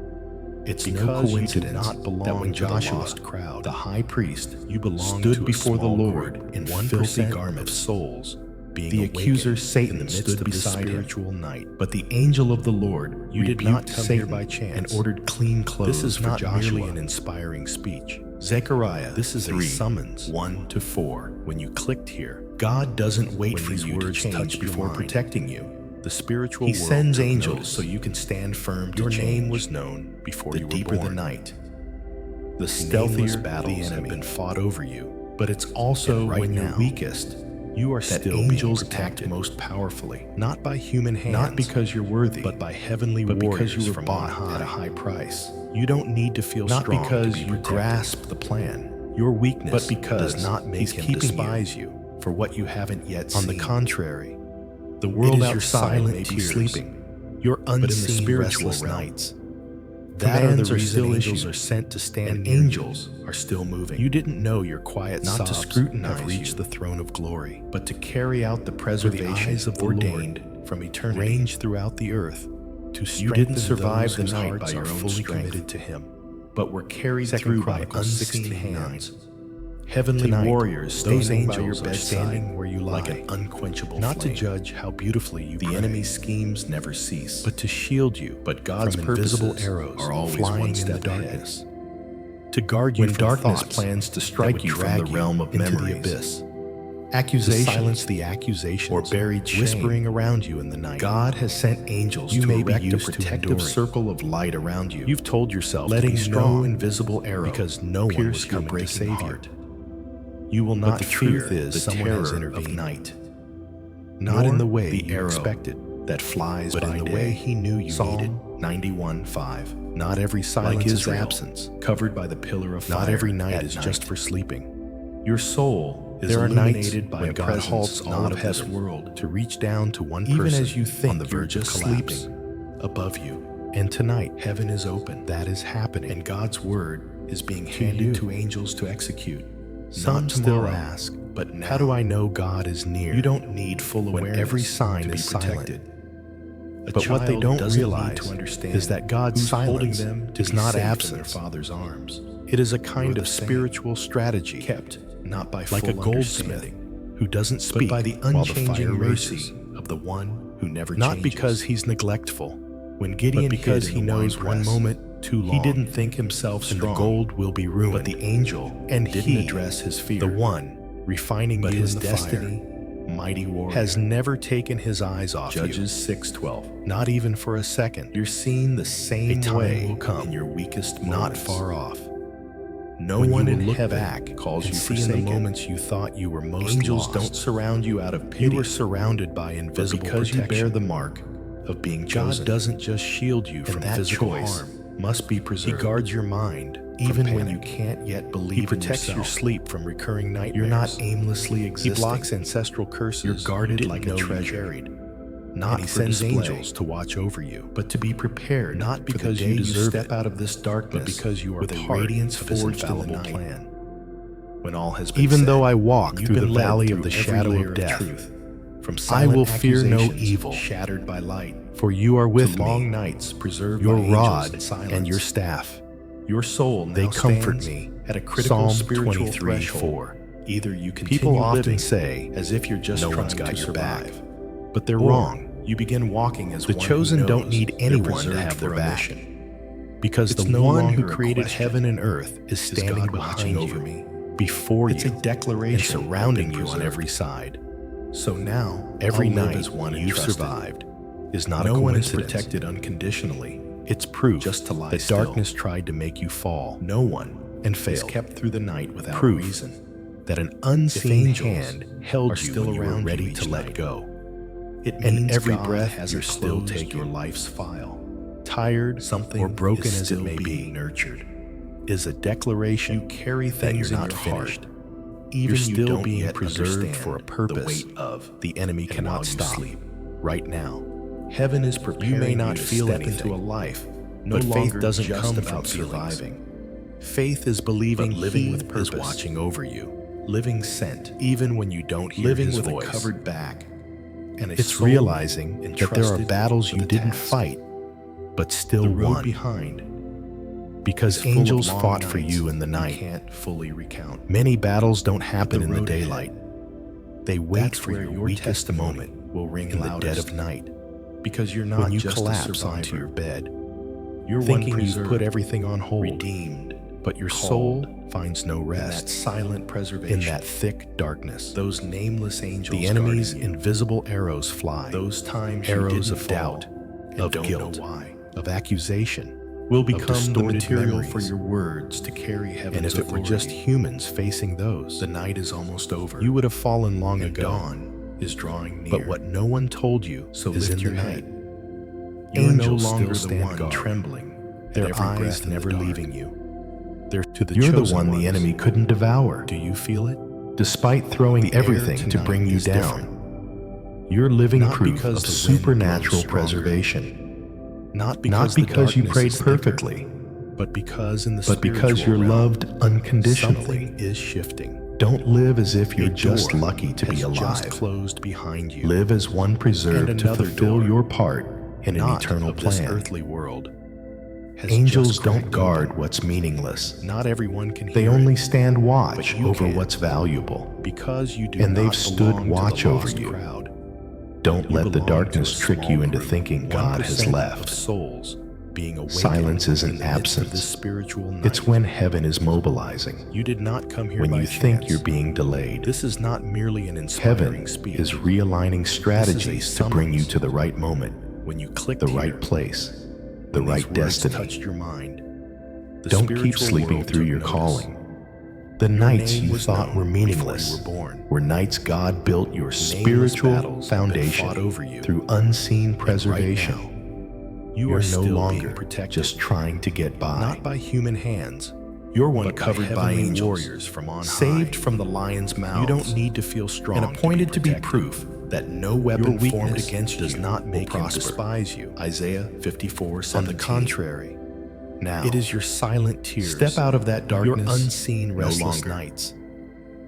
It's Because no you do coincidence not belong that when to the Joshua, lost crowd. the high priest, You belong stood to a before the small Lord group, in 1% filthy of garments, souls being the awakened accuser in Satan the midst stood of the beside him. spiritual night. But the angel of the Lord You did rebuked not come Satan here by chance and ordered clean clothes. This is for not Joshua. merely an inspiring speech. Zechariah, This is 3, a summons. 1 to 4. When you clicked here, God doesn't wait When for these you to words change touch your before mind, protecting you. the spiritual He world sends took angels notice. so you can stand firm to Your change. name was known before The you were deeper born. the night, The stealthier stealthier battles have been fought over you, but it's And also right when you're now, weakest you are that still angels being act protected. most powerfully, not by human hands, Not because you're worthy, but by heavenly but warriors because you were from bought on high. at a high price. You don't need to feel Not strong because to be you protected. grasp the plan. Your weakness but because does not make he's him keeping despise you for what you haven't yet seen. On the contrary, the world it is your outside silent may be tears, sleeping, your but in the unseen spiritual restless realm, nights. That are the commands are reason still angels issued, are sent to stand and near you. angels are still moving. You didn't know your quiet not to sobs scrutinize have reached you, the throne of glory, but to carry out the preservation eyes of the ordained Lord from eternity. range throughout the earth to You strengthen didn't survive those the whose night hearts by are your own fully strength, committed to Him. but were carried 2 through by Chronicles unseen 16:9. hands. Heavenly Tonight, warriors those standing by your angels are bedside standing where you like lie, an unquenchable not flame. to judge how beautifully you The pray, enemy's schemes never cease, but to shield you but God's from purposes invisible arrows are always flying one in the step ahead. darkness, to guard you When from darkness thoughts plans to that strike would you from drag the realm of into the memories, abyss, to accusations, silence the accusations or buried shame, whispering around you in the night. God has sent angels You to may be erect a used to protective enduring. circle of light around you. You've told yourself letting to be no strong invisible arrow because no one was pierce your coming to breaking save you. heart. You will not the fear truth is the someone terror has of intervened. night, Not in nor the way the you arrow expected, that flies but by in the day. way He knew you Psalm needed. 91:5. Not every silence Like is Israel, absence. covered by the pillar of fire. Not every night at is just for sleeping. Your soul is There are nights illuminated by when a God presence halts all not of of this heaven world. to reach down to one Even person as you think on the you're verge of just collapse. sleeping above you, And tonight, heaven is open, that is happening. and God's word is being To handed you. to angels to execute. Some Not still tomorrow, ask, but now. how do I know God is near? You don't need full when awareness every sign to be is protected. A But what they child don't doesn't realize need to understand is that God's who's holding silence them to is be not safe in absence. their Father's arms. It is a kind You're of the same, spiritual strategy, kept not by like a full goldsmith understanding, who doesn't but speak by the while the unchanging fire mercy rages. of the one who never Not changes. because he's neglectful, When Gideon but because hid he in the knows one winepress, moment too long. he didn't think himself and strong, the gold will be ruined. but the angel and didn't he, address his fear. the one refining but you his in the destiny, fire, mighty warrior, has never taken his eyes off Judges 6:12. you, not even for a second. You're seen the same A time way will come, in your weakest not moments. far off. No When one you in will look heaven back calls and you see in the forsaken. moments you thought you were most Angels lost. don't surround you out of pity. You were surrounded by but invisible because you protection. bear the mark of being chosen. God doesn't just shield you And from that physical choice harm. must be He preserved. guards your mind even when you panic. can't yet believe He protects in your yourself. sleep from recurring nightmares. You're not aimlessly He existing. blocks ancestral curses. You're guarded you like didn't a know you treasure. carried. And Not he for sends display, angels to watch over you, but to be prepared, not for the because day you deserve step it, out of this darkness, but because you are with a part radiance of His forged in the infallible night. plan. When all has been Even said, though I walk and you've through the been led valley through of the every shadow layer of death, truth, from I silent will fear no accusations evil, shattered by light, for you are with to long me. nights preserved Your by angels rod in silence. and your staff, Your soul they now comfort stands me. at a critical Psalm spiritual 23:4. threshold. Either you continue People often living say, as if you're just no trying one's got to your survive, back, but they're or wrong. you begin walking as The one chosen who don't knows need they're anyone to preserved have their for a back, mission. because It's the no one who longer a created question. heaven and earth is Is standing God watching behind over you, me? before It's you, a declaration and surrounding of being you on preserved. every side. So now, Every I'll live night as one you've entrusted. survived is not No a one is coincidence. protected unconditionally. It's proof Just to lie that still. darkness tried to make you fall No one and is failed. kept through the night without Proof reason. That an unseen angels hand held are you still when you were around you ready each to let night, go. It And means every God breath has you're still closed taking. your life's file. Tired Something or broken is as it still may being be, nurtured. is a declaration You carry that things you're in not your finished. heart, You're even you still don't being yet preserved understand for a purpose the weight of. the enemy And while cannot you stop. sleep, Right now, heaven is preparing you may not to feel step anything, into a life no but faith longer doesn't just come about from feelings. surviving. faith is believing But living He with is purpose. watching over you, Living sent, even when you don't hear living His with voice. a covered back, and a It's soul realizing that there are entrusted battles for you the didn't task. fight, but still The road won, behind because is full of angels long fought for nights you in the night. You can't fully recount. Many battles don't happen in the road ahead, daylight. They wait that's for where your your weakest testimony moment will ring in the dead loudest. of night, Because you're not when you just a collapse survivor. onto your bed, You're thinking one you've preserved, put everything on hold, redeemed, but your called, soul finds no in that rest silent preservation. in that thick darkness. Those nameless angels The enemy's guarding you. invisible arrows fly, Those times you arrows didn't of fall doubt, and of don't guilt, know why. of accusation, will of become the distorted material for memories. your words to carry heaven's And if it were just authority. humans facing those, The night is almost over. you would have fallen long and ago. dawn is drawing near. But what no one told you So is lift in the your night. head. You are no Angels longer still the stand one guard, trembling at their every eyes breath in the never dark. leaving you. They're to the You're the chosen one the ones. enemy couldn't devour, Do you feel it? despite throwing The air everything to tonight bring you is down. different. You're living Not proof because of the wind supernatural blows stronger. preservation. Not Not the because you darkness prayed is thicker, perfectly, but because in the but because spiritual you're realm, loved unconditionally. something is shifting. Don't live as if you're A just door lucky to be has just alive. closed behind you. Live as one preserved And to another fulfill door, your part in an not eternal of this plan. earthly world. Has Angels just don't cracked guard open. what's meaningless. Not everyone can They hear only it, stand watch but you over can. what's valuable. because you do And they've not stood belong to watch the over lost you. crowd. Don't You let the belong to darkness a trick small you into group, thinking God has 1% left. Of souls being awakened Silence isn't in the midst of absence. this spiritual night. It's when heaven is mobilizing, You did not come here when by you think chance. you're being delayed. This is not merely an inspiring Heaven speech. is realigning strategies to bring you to the right moment, When you clicked the here, right place, the when these right words destiny. touched your mind, the Don't keep spiritual sleeping world through took your notice. calling. The Your nights name you was thought known were before meaningless you were born. were nights God built your Nameless spiritual battles have been foundation fought over you. through unseen And preservation. right now, you You're are no still longer being protected, just trying to get by. not by human hands, You're one but covered by heavenly angels, warriors from on saved high. from the lion's mouth. You don't need to feel strong and appointed to be protected. proof that no Your weapon weakness formed against does you not will make him prosper. despise you. Isaiah 54:17. On the contrary, Now, it is your silent tears, step out of that darkness, your unseen no restless longer. nights.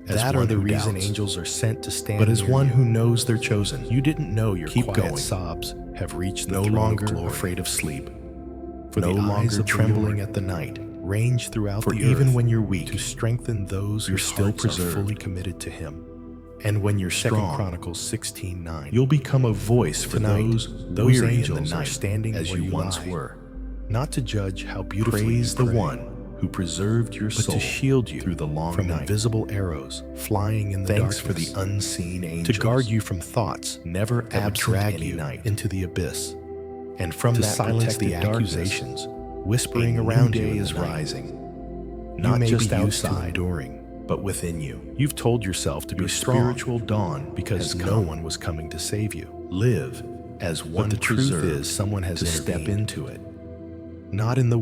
As That one are the who reason doubts. angels are sent to stand but as near one you. who knows they're chosen. You didn't know your Keep quiet going. sobs have reached the No throne longer of glory. afraid of sleep. For no the eyes longer of the trembling Lord at the night. range throughout For the even earth when you're weak, to strengthen those you're whose still hearts preserved. are fully committed to Him. and when you're 2 strong, Chronicles 16:9. you'll become a voice for Tonight, those weary angels in the are night standing as where you once lie. were, not to judge how beautifully Praise you the pray, one who preserved your but soul to shield you through the long from night. invisible arrows flying in the Thanks for the darkness, unseen to angels, guard you from thoughts never that would absent drag any you night, into the abyss, and from to that silence the protected darkness, accusations whispering a new around you day in is the night. rising. You Not may just be used to outside, enduring, but within you. you've told yourself to be Your strong spiritual dawn because has no come. one was coming to save you. Live as one But the truth preserved is, someone has to step intervened. into it. Not in the